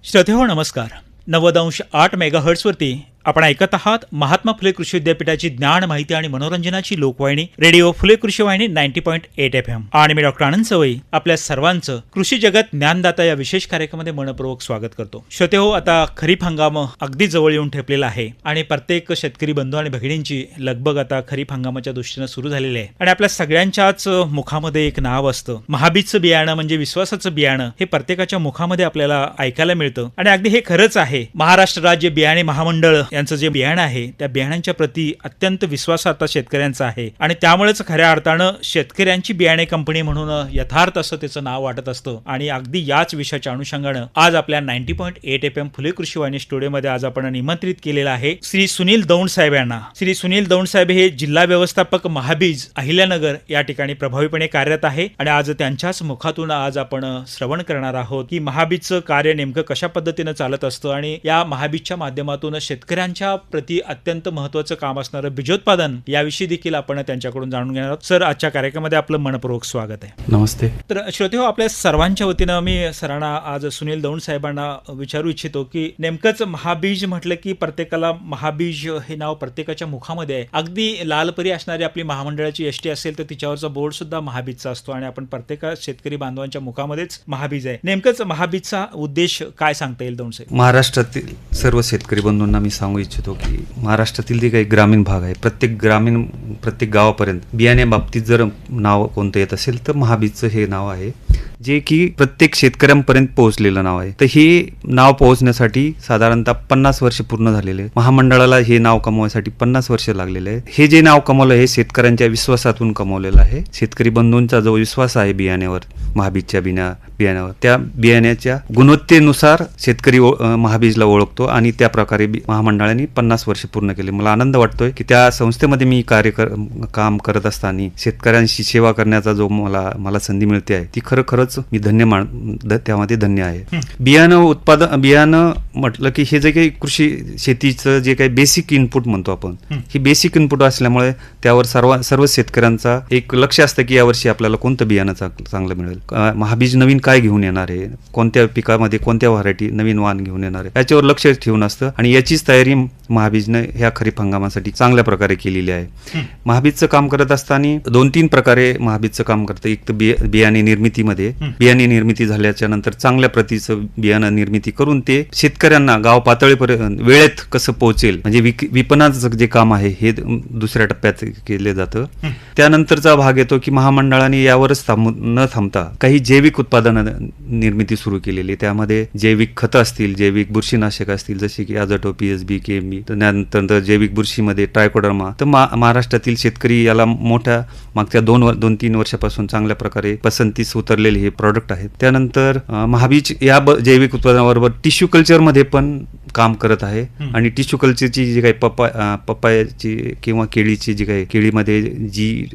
श्रोतेहो नमस्कार. 90.8 मेगाहर्ट्झवरती आपण ऐकत आहात महात्मा फुले कृषी विद्यापीठाची ज्ञान, माहिती आणि मनोरंजनाची लोकवाहिनी रेडिओ फुले कृषी वाहिनी 90.8 FM. आणि मी डॉक्टर आनंद सवई आपल्या सर्वांचं कृषी जगत ज्ञानदाता या विशेष कार्यक्रमामध्ये मनपूर्वक स्वागत करतो. श्रोतेहो, आता खरीप हंगाम अगदी जवळ येऊन ठेपलेला आहे आणि प्रत्येक शेतकरी बंधू आणि भगिनींची लगबग आता खरीप हंगामाच्या दृष्टीनं सुरू झालेली आहे. आणि आपल्या सगळ्यांच्याच मुखामध्ये एक नाव असतं, महाबीजचं बियाणं म्हणजे विश्वासाचं बियाणं. हे प्रत्येकाच्या मुखामध्ये आपल्याला ऐकायला मिळतं आणि अगदी हे खरंच आहे. महाराष्ट्र राज्य बियाणे महामंडळ यांचं जे बियाणं आहे त्या बियाण्यांच्या प्रति अत्यंत विश्वास आता शेतकऱ्यांचा आहे आणि त्यामुळेच खऱ्या अर्थानं शेतकऱ्यांची बियाणे कंपनी म्हणून यथार्थ असं त्याचं नाव वाटत असतं. आणि अगदी याच विषयाच्या अनुषंगानं आज आपल्या 90.8 FM फुले कृषी वाहिनी स्टुडिओमध्ये आज आपण निमंत्रित केलेलं आहे श्री सुनील दौंड साहेब यांना. श्री सुनील दौंड साहेब हे जिल्हा व्यवस्थापक महाबीज अहिल्यानगर या ठिकाणी प्रभावीपणे कार्यरत आहे आणि आज त्यांच्याच मुखातून आज आपण श्रवण करणार आहोत की महाबीजचं कार्य नेमकं कशा पद्धतीनं चालत असतं आणि या महाबीजच्या माध्यमातून शेतकऱ्यांच्या प्रति अत्यंत महत्त्वाचं काम असणारं बीजोत्पादन याविषयी देखील आपण त्यांच्याकडून जाणून घेणार आहोत. सर, आजच्या कार्यक्रमामध्ये आपलं मनपूर्वक स्वागत आहे. नमस्ते. तर श्रोतेहो, आपल्या सर्वांच्या वतीनं मी सरांना आज सुनील दौंड साहेबांना विचारू इच्छितो की नेमकंच महाबीज म्हटलं की प्रत्येकाला महाबीज हे नाव प्रत्येकाच्या मुखामध्ये आहे. अगदी लालपरी असणारी आपली महामंडळाची एसटी असेल तर तिच्यावरचा बोर्ड सुद्धा महाबीजचा असतो आणि आपण प्रत्येक शेतकरी बांधवांच्या मुखामध्येच महाबीज आहे. नेमकंच महाबीजचा उद्देश काय सांगता येईल दौंड साहेब? महाराष्ट्रातील सर्व शेतकरी बंधूंना मी सांगू इच्छितो की महाराष्ट्रातील जे काही ग्रामीण भाग आहे प्रत्येक गावापर्यंत बियाण्या बाबतीत जर नाव कोणतं येत असेल तर महाबीजचं हे नाव आहे, जे की प्रत्येक शेतकऱ्यांपर्यंत पोहोचलेलं नाव आहे. तर हे नाव पोहोचण्यासाठी साधारणतः 50 वर्ष पूर्ण झालेले. महामंडळाला हे नाव कमवण्यासाठी 50 वर्ष लागलेले आहे. हे जे नाव कमवलं हे शेतकऱ्यांच्या विश्वासातून कमवलेलं आहे. शेतकरी बंधूंचा जो विश्वास आहे बियाण्यावर, महाबीजच्या बियाण्यावर, त्या बियाण्याच्या गुणवत्तेनुसार शेतकरी महाबीजला ओळखतो आणि त्या प्रकारे महामंडळाने 50 वर्ष पूर्ण केले. मला आनंद वाटतोय की त्या संस्थेमध्ये मी काम करत असताना शेतकऱ्यांशी सेवा करण्याचा जो मला संधी मिळते आहे ती खरंच मी त्यामध्ये धन्य आहे. बियाणं म्हटलं की हे जे काही कृषी शेतीचं जे काही बेसिक इनपुट म्हणतो आपण, ही बेसिक इनपुट असल्यामुळे त्यावर सर्व शेतकऱ्यांचा एक लक्ष असतं की यावर्षी आपल्याला कोणतं बियाणं चांगलं मिळेल, महाबीज नवीन काय घेऊन येणार आहे, कोणत्या पिकामध्ये कोणत्या व्हरायटी नवीन वाण घेऊन येणार आहे, याच्यावर लक्ष ठेवून असतं आणि याचीच तयारी महाबीजनं ह्या खरीप हंगामासाठी चांगल्या प्रकारे केलेली आहे. महाबीजचं काम करत असताना 2-3 प्रकारे महाबीजचं काम करतं. एक तर बियाणे निर्मिती झाल्याच्या नंतर चांगल्या प्रतीचं बियाणं निर्मिती करून ते शेतकऱ्यांना गाव पातळीपर्यंत वेळेत कसं पोहोचेल म्हणजे विपणनाचं जे काम आहे हे दुसऱ्या टप्प्यात केले जातं. त्यानंतरचा भाग येतो की महामंडळाने यावरच न थांबता काही जैविक उत्पादन निर्मिती सुरू केलेली. त्यामध्ये जैविक खतं असतील, जैविक बुरशीनाशक असतील जसे की अझोटो, PSB, KMB, त्यानंतर जैविक बुरशीमध्ये ट्रायकोडर्मा. तर महाराष्ट्रातील शेतकरी याला मोठ्या मागच्या 2-3 वर्षापासून चांगल्या प्रकारे पसंतीस उतरलेले हे प्रॉडक्ट आहेत. त्यानंतर महाबीज या जैविक उत्पादनाबरोबर टिश्यू कल्चरमध्ये पण काम करत आहे आणि टिश्यू कल्चरची जी काही पपायाची किंवा केळीची जी काही केळीमध्ये जी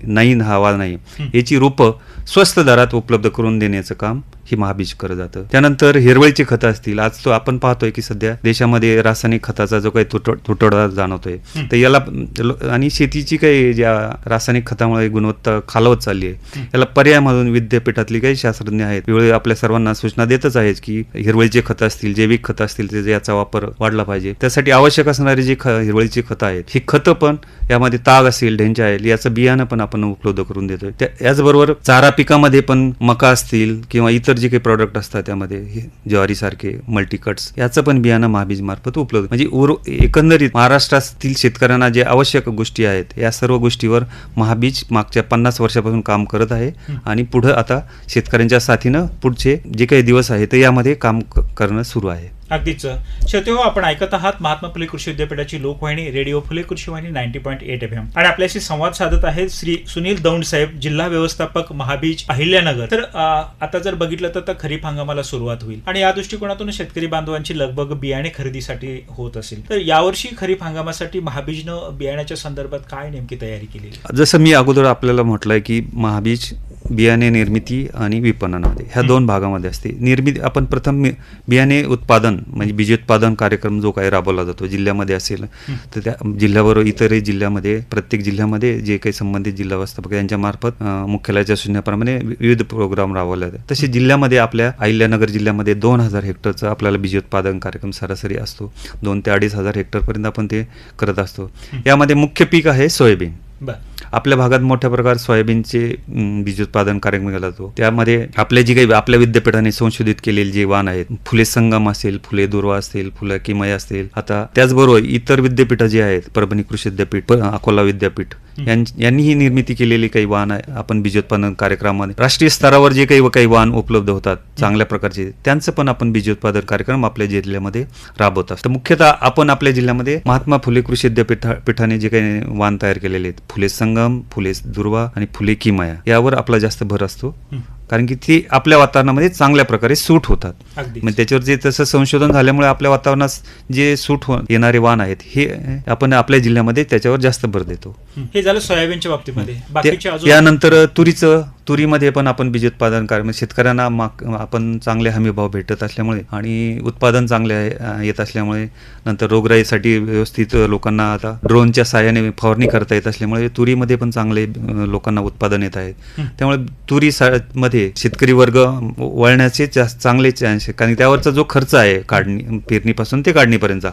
हवा नाही याची रोपं स्वस्त दरात उपलब्ध करून देण्याचं काम ही महाबीज करत जातं. त्यानंतर हिरवळीची खतं असतील. आज तो आपण पाहतोय की सध्या देशामध्ये रासायनिक खताचा जो काही तुटवडा जाणवतोय तर याला आणि शेतीची काही ज्या रासायनिक खतामुळे गुणवत्ता खालवत चालली आहे याला पर्याय म्हणून विद्यापीठातली काही शास्त्रज्ञ आहेत वेळोवेळी आपल्या सर्वांना सूचना देतच आहेत की हिरवळीचे खतं असतील, जैविक खतं असतील त्याचा याचा वापर वाढला पाहिजे. त्यासाठी आवश्यक असणारी जी हिरवळीची खतं आहेत ही खतं पण यामध्ये ताग असेल, ढेंचा आहे याचं बियाणं पण आपण उपलब्ध करून देतोय. याचबरोबर चारा पिकामध्ये पण मका असतील किंवा इतर जे काही प्रोडक्ट असतात त्यामध्ये ज्वारी सारखे मल्टीकट्स याचं पण बियाणं महाबीज मार्फत उपलब्ध. म्हणजे एकंदरीत महाराष्ट्रातील शेतकऱ्यांना जे आवश्यक गोष्टी आहेत या सर्व गोष्टीवर महाबीज मागच्या 50 वर्षापासून काम करत आहे आणि पुढे आता शेतकऱ्यांच्या साथीनं पुढचे जे काही दिवस आहेत ते यामध्ये काम करणं सुरू आहे. अगदीच. श्रोतेहो, आपण ऐकत आहात महात्मा फुले कृषी विद्यापीठाची लोकवाहिनी रेडिओ फुले कृषी वाहिनी 90.8 FM आणि आपल्याशी संवाद साधत आहेत श्री सुनील दौंड साहेब, जिल्हा व्यवस्थापक महाबीज अहिल्यानगर. तर आता जर बघितलं तर खरीप हंगामाला सुरुवात होईल आणि या दृष्टिकोनातून शेतकरी बांधवांची लगबग बियाणे खरेदीसाठी होत असेल तर यावर्षी खरीप हंगामासाठी महाबीजनं बियाण्याच्या संदर्भात काय नेमकी तयारी केली? जसं मी अगोदर आपल्याला म्हटलंय की महाबीज बियाणे निर्मिती आणि विपणनामध्ये ह्या दोन भागामध्ये असते. निर्मिती आपण प्रथम बियाणे उत्पादन म्हणजे बीजोत्पादन कार्यक्रम जो काही राबवला जातो जिल्ह्यामध्ये असेल तर त्या जिल्ह्याबरोबर इतरही जिल्ह्यामध्ये प्रत्येक जिल्ह्यामध्ये जे काही संबंधित जिल्हा व्यवस्थापक यांच्यामार्फत मुख्यालयाच्या सूचनेप्रमाणे विविध प्रोग्राम राबवले जातात. तसे जिल्ह्यामध्ये आपल्या अहिल्यानगर जिल्ह्यामध्ये 2,000 हेक्टरचा आपल्याला बीजोत्पादन कार्यक्रम सरासरी असतो. 2,000 ते 2,500 हेक्टरपर्यंत आपण ते करत असतो. यामध्ये मुख्य पीक आहे सोयाबीन. आपल्या भागात मोठ्या प्रकारात सोयाबीनचे बीजोत्पादन कार्यक्रम केला जातो. त्यामध्ये आपले जी काही आपल्या विद्यापीठाने संशोधित केलेली जी वाण आहेत, फुले संगम असेल, फुले दुर्वा असेल, फुले किमय असतील, आता त्याचबरोबर इतर विद्यापीठं जी आहेत, परभणी कृषी विद्यापीठ, अकोला विद्यापीठ यांनी ही निर्मिती केलेली काही वाण आहे. आपण बीजोत्पादन कार्यक्रमामध्ये राष्ट्रीय स्तरावर जे काही वाण उपलब्ध होतात चांगल्या प्रकारचे, त्यांचं पण आपण बीजोत्पादन कार्यक्रम आपल्या जिल्ह्यामध्ये राबवत असतो. मुख्यतः आपण आपल्या जिल्ह्यामध्ये महात्मा फुले कृषी विद्यापीठाने जे काही वाण तयार केलेले आहेत, फुले संगम, फुले दुर्वा आणि फुले किमया, यावर आपला जास्त भर असतो. कारण की ती आपल्या वातावरणामध्ये चांगल्या प्रकारे सूट होतात. मग त्याच्यावर जे तसं संशोधन झाल्यामुळे आपल्या वातावरणात जे सूट येणारे वाण आहेत हे आपण आपल्या जिल्ह्यामध्ये त्याच्यावर जास्त भर देतो. हे झालं सोयाबीनच्या बाबतीमध्ये. यानंतर तुरीमध्ये पण आपण बीजोत्पादन कार्यक्रम शेतकऱ्यांना आपण चांगले हमी भाव भेटत असल्यामुळे आणि उत्पादन चांगले येत असल्यामुळे नंतर रोगराईसाठी व्यवस्थित लोकांना आता ड्रोनच्या सहाय्याने फवारणी करता येत असल्यामुळे तुरीमध्ये पण चांगले लोकांना उत्पादन येत आहेत. त्यामुळे तुरी मध्ये शेतकरी वर्ग वळण्याचे चांगले चान्स, कारण त्यावरचा जो खर्च आहे पेरणीपासून ते काढणीपर्यंतचा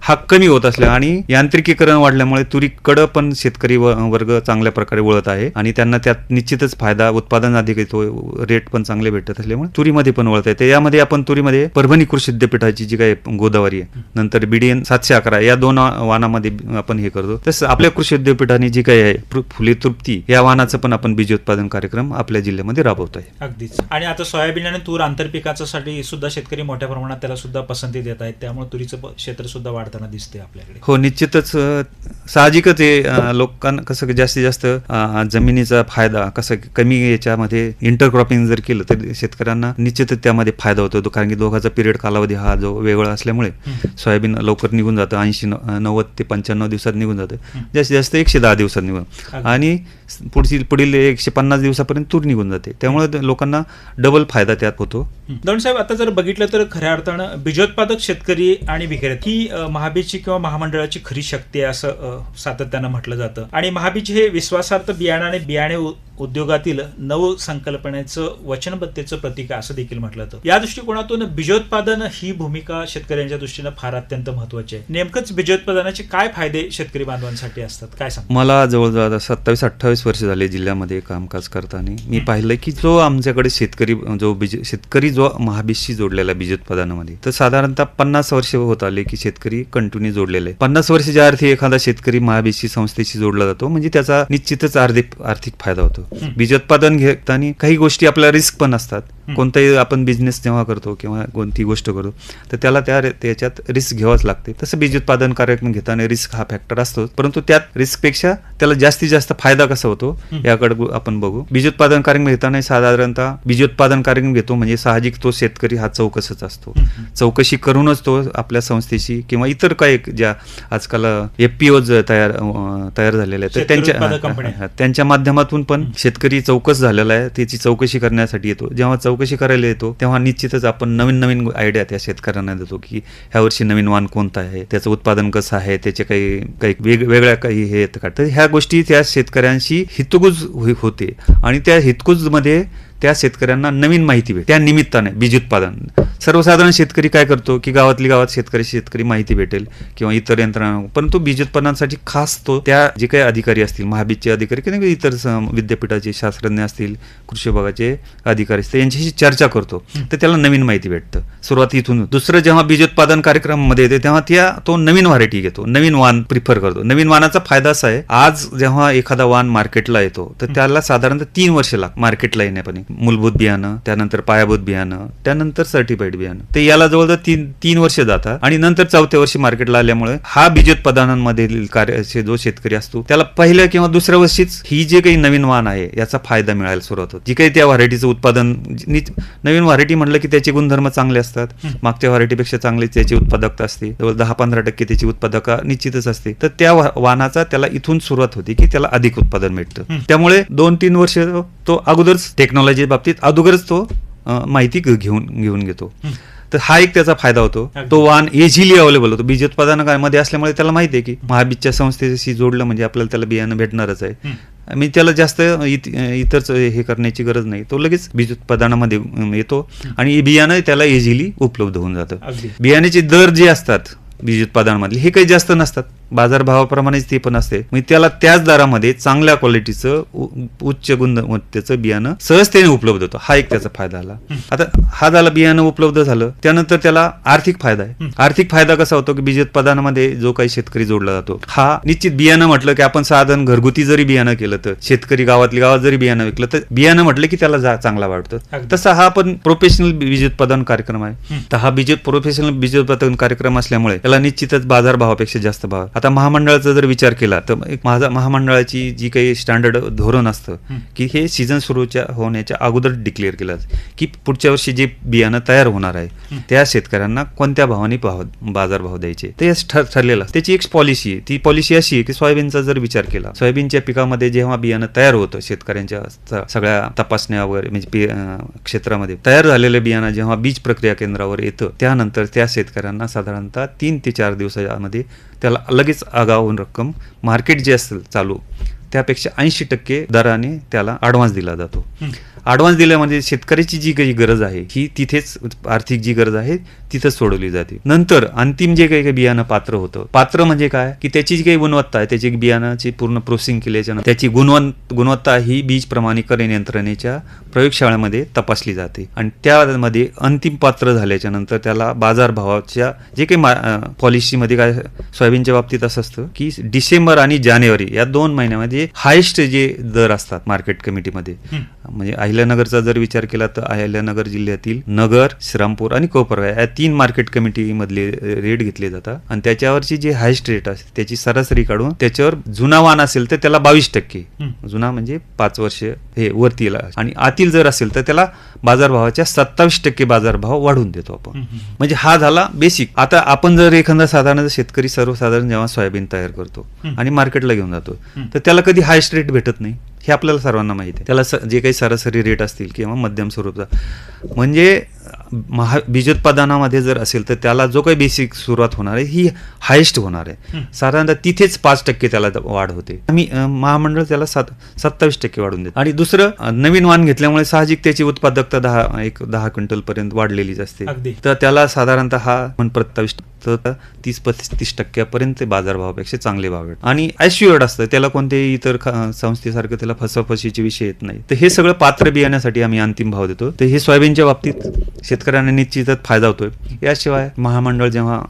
हा कमी होत असल्या आणि यांत्रिकीकरण वाढल्यामुळे तुरीकडं पण शेतकरी वर्ग चांगल्या प्रकारे वळत आहे आणि त्यांना त्यात निश्चितच फायदा, उत्पादन अधिक येतो, रेट पण चांगले भेटत असल्यामुळे तुरीमध्ये पण वळत आहे. यामध्ये आपण तुरीमध्ये परभणी कृषी विद्यापीठाची जी काही गोदावरी आहे, नंतर BDN 711 या दोन वाणामध्ये आपण हे करतो. तसं आपल्या कृषी विद्यापीठाने जी काही आहे फुले तृप्ती या वाणाचं पण आपण बीजोत्पादन कार्यक्रम आपल्या जिल्ह्यामध्ये राबवतो आहे. अगदीच. आणि आता सोयाबीन आणि तूर आंतरपिकासाठी सुद्धा शेतकरी मोठ्या प्रमाणात त्याला सुद्धा पसंती देत आहेत, त्यामुळे तुरीचं क्षेत्र सुद्धा वाढताना दिसते आपल्याकडे. हो, निश्चितच साहजिकच आहे. लोकांना कसं जास्तीत जास्त जमिनीचा फायदा कसं कमी याच्यामध्ये इंटरक्रॉपिंग जर केलं तर शेतकऱ्यांना निश्चितच त्यामध्ये फायदा होतो. कारण की दोघांचा पिरियड कालावधी हा जो वेगळा असल्यामुळे सोयाबीन लवकर निघून जातं, 80, 90 ते 95 दिवसात निघून जातं, जास्तीत जास्त 110 दिवसात निघून, आणि पुढील 150 दिवसापर्यंत तूर निघून जाते. त्यामुळे लोकांना डबल फायदा त्यात होतो. दौंड साहेब, आता जर बघितलं तर खऱ्या अर्थानं बीजोत्पादक शेतकरी आणि विक्रेते ही महाबीजची किंवा महामंडळाची खरी शक्ती आहे असं सातत्यानं म्हटलं जातं. आणि महाबीज हे विश्वासार्थ बियाणं आणि बियाणे उद्योगातील नवसंकल्पनेचं वचनबद्धतेचं प्रतीक आहे असं देखील म्हटलं जातं. या दृष्टिकोनातून बीजोत्पादन ही भूमिका शेतकऱ्यांच्या दृष्टीनं फार अत्यंत महत्वाची आहे. नेमकंच बीजोत्पादनाचे काय फायदे शेतकरी बांधवांसाठी असतात, काय सांग? मला जवळजवळ 27-28 वर्ष झाले जिल्ह्यामध्ये कामकाज करताना. मी पाहिलं की जो आमच्याकडे शेतकरी जो महाबीजशी जोडलेला बीजोत्पादनामध्ये, तर साधारणतः 50 वर्ष होत आले की शेतकरी कंटिन्यू जोडलेला आहे. 50 वर्षाच्या अर्थी एखादा शेतकरी महाबीजशी संस्थेशी जोडला जातो म्हणजे त्याचा निश्चितच आर्थिक फायदा होतो. बीजोत्पादन घेताना काही गोष्टी आपल्या रिस्क पण असतात. कोणताही आपण बिझनेस जेव्हा करतो किंवा कोणती गोष्ट करतो तर त्याला त्याच्यात रिस्क घ्यावाच लागते. तसं बीजोत्पादन कार्यक्रम घेताना रिस्क हा फॅक्टर असतो, परंतु त्यात रिस्कपेक्षा त्याला जास्तीत जास्त फायदा कसा होतो याकडे आपण बघू. बीजोत्पादन कार्यक्रम घेताना साधारणतः बीजोत्पादन कार्यक्रम घेतो म्हणजे साहजिक तो शेतकरी हा चौकसच असतो. चौकशी करूनच तो आपल्या संस्थेशी किंवा इतर काही ज्या आजकाल FPO तयार झालेल्या आहेत तर त्यांच्या माध्यमातून पण शेतकरी चौकस झालेला आहे, त्याची चौकशी करण्यासाठी येतो. जेव्हा चौकशी करायला येतो तेव्हा निश्चितच आपण नवीन आयडिया त्या शेतकऱ्यांना देतो की ह्या वर्षी नवीन वाण कोणतं आहे, त्याचं उत्पादन कसं आहे, त्याचे काही वेगवेगळ्या काही हे येतं का, तर ह्या गोष्टी त्या शेतकऱ्यांशी हितगुज होते आणि त्या हितगुजमध्ये त्या शेतकऱ्यांना नवीन माहिती भेटेल. त्या निमित्ताने बीजोत्पादन सर्वसाधारण शेतकरी काय करतो की गावात शेतकरी माहिती भेटेल किंवा इतर यंत्रणा, परंतु बीजोत्पादनासाठी खास तो त्या जे काही अधिकारी असतील, महाबीजचे अधिकारी किंवा इतर विद्यापीठाचे शास्त्रज्ञ असतील, कृषी विभागाचे अधिकारी असतील, यांच्याशी चर्चा करतो तर त्याला नवीन माहिती भेटतं. सुरुवात इथून. दुसरं, जेव्हा बीजोत्पादन कार्यक्रमामध्ये येते तेव्हा तो नवीन व्हरायटी घेतो, नवीन वाण प्रिफर करतो. नवीन वाणाचा फायदा असा आहे, आज जेव्हा एखादा वाण मार्केटला येतो तर त्याला साधारणतः 3 वर्ष लागतात मार्केटला येण्यापर्यंत. मूलभूत बियाणं, त्यानंतर पायाभूत बियाणं, त्यानंतर सर्टिफाईड बियाणं. ते याला जवळजवळ तीन वर्ष जातात आणि नंतर 4थ्या वर्षी मार्केटला आल्यामुळे हा बीजोत्पादनांमधील कार्य जो शेतकरी असतो त्याला पहिल्या किंवा दुसऱ्या वर्षीच ही जे काही नवीन वाण आहे याचा फायदा मिळायला सुरुवात होते. जी काही त्या व्हरायटीचं उत्पादन, नवीन व्हरायटी म्हटलं की त्याचे गुणधर्म चांगले असतात, मागच्या व्हरायटीपेक्षा चांगली त्याची उत्पादकता असते, जवळ 10-15% त्याची उत्पादकता निश्चितच असते. तर त्या वाणाचा त्याला इथून सुरुवात होती की त्याला अधिक उत्पादन मिळतं. त्यामुळे 2-3 वर्ष तो अगोदरच टेक्नॉलॉजी बाबतीत अगोदरच तो माहिती घेऊन घेतो. तर हा एक त्याचा फायदा होतो. तो वाण इझिली अवेलेबल होतो बीजोत्पादनामध्ये असल्यामुळे. त्याला माहिती आहे की महाबीजच्या संस्थेशी जोडलं म्हणजे आपल्याला त्याला बियाणं भेटणारच आहे. मी त्याला जास्त इतर हे करण्याची गरज नाही. तो लगेच बीजोत्पादनामध्ये येतो आणि बियाणं त्याला इझिली उपलब्ध होऊन जातं. बियाण्याचे दर जे असतात बीजोत्पादनामधले हे काही जास्त नसतात, बाजारभावाप्रमाणेच ते पण असते. म्हणजे त्याला त्याच दरामध्ये चांगल्या क्वालिटीचं उच्च गुणवत्तेचं बियाणं सहजतेने उपलब्ध होतं. हा एक त्याचा फायदा आला. आता हा झाला बियाणं उपलब्ध झालं, त्यानंतर त्याला आर्थिक फायदा आहे. आर्थिक फायदा कसा होतो की बीजोत्पादनामध्ये जो काही शेतकरी जोडला जातो हा निश्चित बियाणं म्हटलं की आपण साधन घरगुती जरी बियाणं केलं तर शेतकरी गावात जरी बियाणं विकलं तर बियाणं म्हटलं की त्याला चांगला वाटतं. तसा हा पण प्रोफेशनल बीजोत्पादन कार्यक्रम आहे. तर हा प्रोफेशनल बीजोत्पादन कार्यक्रम असल्यामुळे त्याला निश्चितच बाजारभावापेक्षा जास्त भाव. आता महामंडळाचा जर विचार केला तर एक महामंडळाची जी काही स्टँडर्ड धोरण असतं की हे सीझन सुरू होण्याच्या अगोदर डिक्लेअर केलं की पुढच्या वर्षी जे बियाणं तयार होणार आहे त्या शेतकऱ्यांना कोणत्या भावाने बाजारभाव द्यायचे ते ठरलेलं. त्याची एक पॉलिसी आहे. ती पॉलिसी अशी आहे की सोयाबीनचा जर विचार केला, सोयाबीनच्या पिकामध्ये जेव्हा बियाणं तयार होतं शेतकऱ्यांच्या सगळ्या तपासण्या वगैरे म्हणजे क्षेत्रामध्ये तयार झालेलं बियाणं जेव्हा बीज प्रक्रिया केंद्रावर येतं त्यानंतर त्या शेतकऱ्यांना साधारणतः 3 ते 4 दिवसामध्ये त्याला लगेच आगाऊन रक्कम मार्केट जे असेल चालू त्यापेक्षा 80% दराने त्याला ॲडव्हान्स दिला जातो. ॲडव्हान्स दिल्यामध्ये शेतकऱ्याची जी काही गरज आहे ही तिथेच आर्थिक जी गरज आहे तिथंच सोडवली जाते. नंतर अंतिम जे काही बियाणं पात्र होतं, पात्र म्हणजे काय की त्याची जी काही गुणवत्ता आहे त्याची बियाणाची पूर्ण प्रोसेसिंग केल्याच्या नंतर त्याची गुणवत्ता ही बीज प्रमाणीकरण यंत्रणेच्या प्रयोगशाळेमध्ये तपासली जाते आणि त्यामध्ये अंतिम पात्र झाल्याच्या नंतर त्याला बाजारभावाच्या जे काही पॉलिसीमध्ये काय सोयाबीनच्या बाबतीत असं असतं की डिसेंबर आणि जानेवारी या 2 महिन्यामध्ये हायेस्ट जे दर असतात मार्केट कमिटीमध्ये. म्हणजे अहिल्यानगरचा जर विचार केला तर अहिल्यानगर जिल्ह्यातील नगर, श्रीरामपूर आणि कोपरगाव या 3 मार्केट कमिटी मधले रेट घेतले जातात आणि त्याच्यावरची जी हायेस्ट रेट असते त्याची सरासरी काढून त्याच्यावर जुना वाण असेल तर त्याला 22%, जुना म्हणजे 5 वर्ष हे वरतीला, आणि आतील जर असेल तर त्याला बाजारभावाच्या 27% बाजारभाव वाढवून देतो आपण. म्हणजे हा झाला बेसिक. आता आपण जर एखादा साधारण शेतकरी सर्वसाधारण जेव्हा सोयाबीन तयार करतो आणि मार्केटला घेऊन जातो तर त्याला कधी हायेस्ट रेट भेटत नाही, हे आपल्याला सर्वांना माहिती आहे. त्याला जे काही सरासरी रेट असतील किंवा मध्यम स्वरूपाचा म्हणजे बीजोत्पादनामध्ये जर असेल तर त्याला जो काही बेसिक सुरुवात होणार आहे ही हायेस्ट होणार आहे. साधारणतः तिथेच 5% त्याला वाढ होते. आम्ही महामंडळ त्याला 27% वाढून देतो. आणि दुसरं नवीन वाण घेतल्यामुळे साहजिक त्याची उत्पादकता 10 क्विंटल पर्यंत वाढलेलीच असते. तर त्याला साधारणतः हा 30-35% बाजारभावापेक्षा चांगले भाव भेटतात आणि ॲश्युअर्ड असतं. त्याला कोणत्याही इतर संस्थेसारखं त्याला फसवफशीचे विषय येत नाही. तर हे सगळं पात्र बियाण्यासाठी आम्ही अंतिम भाव देतो. तर हे सोयाबीनच्या बाबतीत शेतकऱ्यांना निश्चितच फायदा होतोय. याशिवाय महामंडळ जेव्हा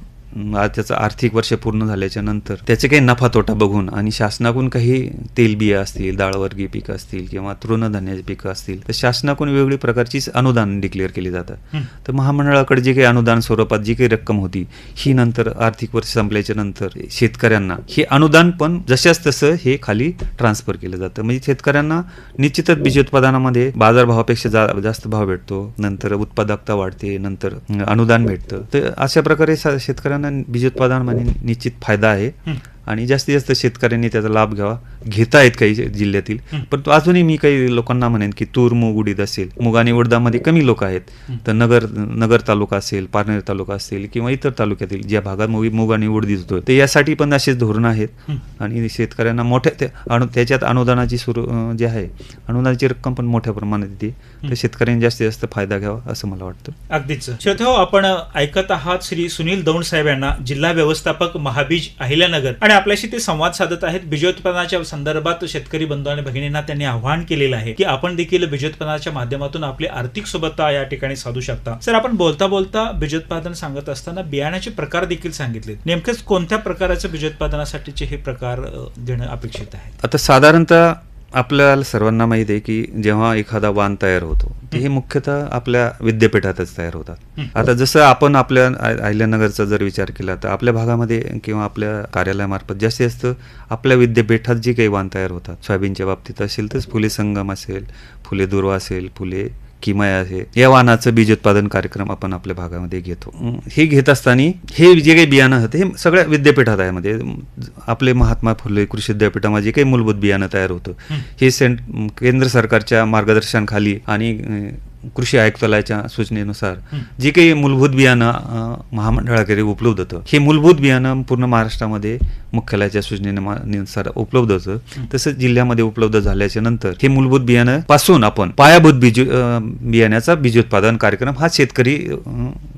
त्याचं आर्थिक वर्ष पूर्ण झाल्याच्या नंतर त्याचे काही नफा तोटा बघून आणि शासनाकडून काही तेलबिया असतील, डाळवर्गीय पिकं असतील किंवा तृणधान्याची पिकं असतील तर शासनाकडून वेगवेगळ्या प्रकारची अनुदान डिक्लेअर केली जातात. तर महामंडळाकडे जे काही अनुदान स्वरूपात जी काही रक्कम होती ही नंतर आर्थिक वर्ष संपल्याच्या नंतर शेतकऱ्यांना हे अनुदान पण जशाच तसं हे खाली ट्रान्सफर केलं जातं. म्हणजे शेतकऱ्यांना निश्चितच बीजोत्पादनामध्ये बाजारभावापेक्षा जास्त भाव भेटतो, नंतर उत्पादकता वाढते, नंतर अनुदान भेटतं. तर अशा प्रकारे शेतकऱ्यांना बीजोत्पादनामध्ये निश्चित फायदा आहे आणि जास्तीत जास्त शेतकऱ्यांनी त्याचा लाभ घेता आहेत काही जिल्ह्यातील. परंतु अजूनही मी काही लोकांना म्हणेन की तूर, मूग, उडीद असेल, मूग आणि उडदामध्ये कमी लोक आहेत. तर नगर तालुका असेल, पारनेर तालुका असेल किंवा इतर तालुक्यातील ज्या भागात मूग आणि उडीद होतो तर यासाठी पण असेच धोरणं आहेत आणि शेतकऱ्यांना त्याच्यात अनुदानाची जे आहे अनुदानाची रक्कम पण मोठ्या प्रमाणात येते. तर शेतकऱ्यांनी जास्तीत जास्त फायदा घ्यावा असं मला वाटतं. अगदीच. श्रोतेहो, आपण ऐकत आहात श्री सुनील दौंड साहेब यांना, जिल्हा व्यवस्थापक महाबीज अहिल्यानगर, आणि आपल्याशी ते संवाद साधत आहेत. बीजोत्पादनाच्या संदर्भात शेतकरी बंधू आणि भगिनींना त्यांनी आव्हान केलेलं आहे की आपण देखील बीजोत्पादनाच्या माध्यमातून आपली आर्थिक सोबतता या ठिकाणी साधू शकता. सर, आपण बोलता बोलता बीजोत्पादन सांगत असताना बियाण्याचे प्रकार देखील सांगितले. नेमकेच कोणत्या प्रकाराचं बीजोत्पादनासाठीचे हे प्रकार देणं अपेक्षित आहे? आता साधारणतः आपल्याला सर्वांना माहिती आहे की जेव्हा एखादा वाण तयार होतो ते हे मुख्यतः आपल्या विद्यापीठातच तयार होतात. आता जसं आपण आपल्या अहिल्यानगरचा जर विचार केला तर आपल्या भागामध्ये किंवा आपल्या कार्यालयामार्फत जास्तीत जास्त आपल्या विद्यापीठात जे काही वाण तयार होतात, सोयाबीनच्या बाबतीत असेल तर फुले संगम असेल, फुले दुर्वा असेल, फुले किमया आहे, या वाणाचं बीजोत्पादन कार्यक्रम आपण आपल्या भागामध्ये घेतो. हे घेत असताना हे जे काही बियाणं होतं हे सगळ्या विद्यापीठात आहे. म्हणजे आपले महात्मा फुले कृषी विद्यापीठामध्ये जे काही मूलभूत बियाणं तयार होतं हे केंद्र सरकारच्या मार्गदर्शनाखाली आणि कृषी आयुक्तालयाच्या सूचनेनुसार जे काही मूलभूत बियाणं महामंडळाकडे उपलब्ध होतं, हे मूलभूत बियाणं पूर्ण महाराष्ट्रामध्ये मुख्यालयाच्या सूचनेनुसार उपलब्ध होतं. तसंच जिल्ह्यामध्ये उपलब्ध झाल्याच्या नंतर हे मूलभूत बियाणं पासून आपण पायाभूत बियाण्याचा बीजोत्पादन कार्यक्रम हा शेतकरी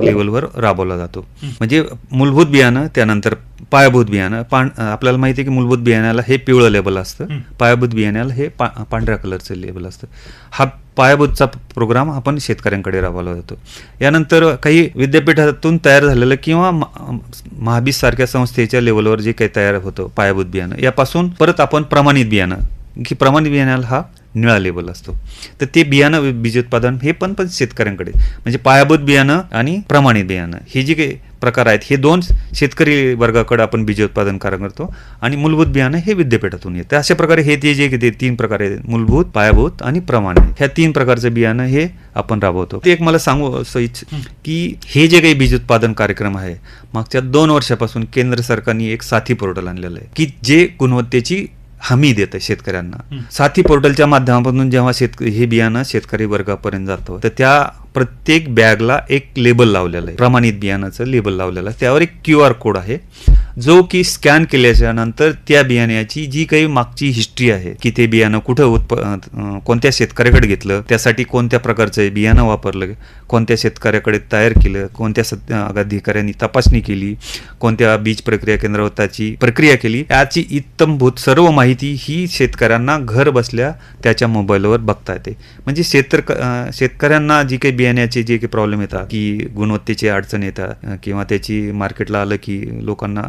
लेवलवर राबवला जातो. म्हणजे मूलभूत बियाणं, त्यानंतर पायाभूत बियाणं. आपल्याला माहिती आहे की मूलभूत बियाण्याला हे पिवळं लेबल असतं, पायाभूत बियाण्याला हे पांढऱ्या कलरचं लेबल असतं. हा पायाभूतचा प्रोग्राम आपण शेतकऱ्यांकडे राबवला जातो. यानंतर काही विद्यापीठातून तयार झालेलं किंवा महाबीज सारख्या संस्थेच्या लेवलवर जे काही तयार होतं पायाभूत बियाणं, यापासून परत आपण प्रमाणित बियाणं, की प्रमाणित बियाण्याला हा निळा लेबल असतो. तर ते बियाणं बीजोत्पादन हे पण शेतकऱ्यांकडे, म्हणजे पायाभूत बियाणं आणि प्रमाणित बियाणं हे जे काही प्रकार आहेत हे दोन शेतकरी वर्गाकडे आपण बीजोत्पादन कार्य करतो आणि मूलभूत बियाणं हे विद्यापीठातून येतं. अशा प्रकारे हे ते जे तीन प्रकार आहेत, मूलभूत, पायाभूत आणि प्रमाणित, ह्या तीन प्रकारचं बियाणं हे आपण राबवतो. ते एक मला सांगू की हे जे काही बीजोत्पादन कार्यक्रम आहे, मागच्या 2 वर्षापासून केंद्र सरकारने एक साथी पोर्टल आणलेलं आहे की जे गुणवत्तेची हमी देत आहे शेतकऱ्यांना. साथी पोर्टलच्या माध्यमातून जेव्हा हे बियाणं शेतकरी वर्गापर्यंत जातं तर त्या प्रत्येक बॅगला एक लेबल लावलेलं आहे, प्रमाणित बियाणाचं लेबल लावलेलं आहे. त्यावर एक QR कोड आहे जो की स्कॅन केल्याच्या नंतर त्या बियाण्याची जी काही मागची हिस्ट्री आहे की ते बियाणं कुठं कोणत्या शेतकऱ्याकडे घेतलं, त्यासाठी कोणत्या प्रकारचं बियाणं वापरलं, कोणत्या शेतकऱ्याकडे तयार केलं, कोणत्या अधिकाऱ्यांनी तपासणी केली, कोणत्या बीज प्रक्रिया केंद्रावर त्याची प्रक्रिया केली, याची इत्तमभूत सर्व माहिती ही शेतकऱ्यांना घर बसल्या त्याच्या मोबाईलवर बघता येते. म्हणजे शेतकऱ्यांना जी काही बियाण्याचे जे काही प्रॉब्लेम येतात की गुणवत्तेची अडचण येतात किंवा त्याची मार्केटला आलं की लोकांना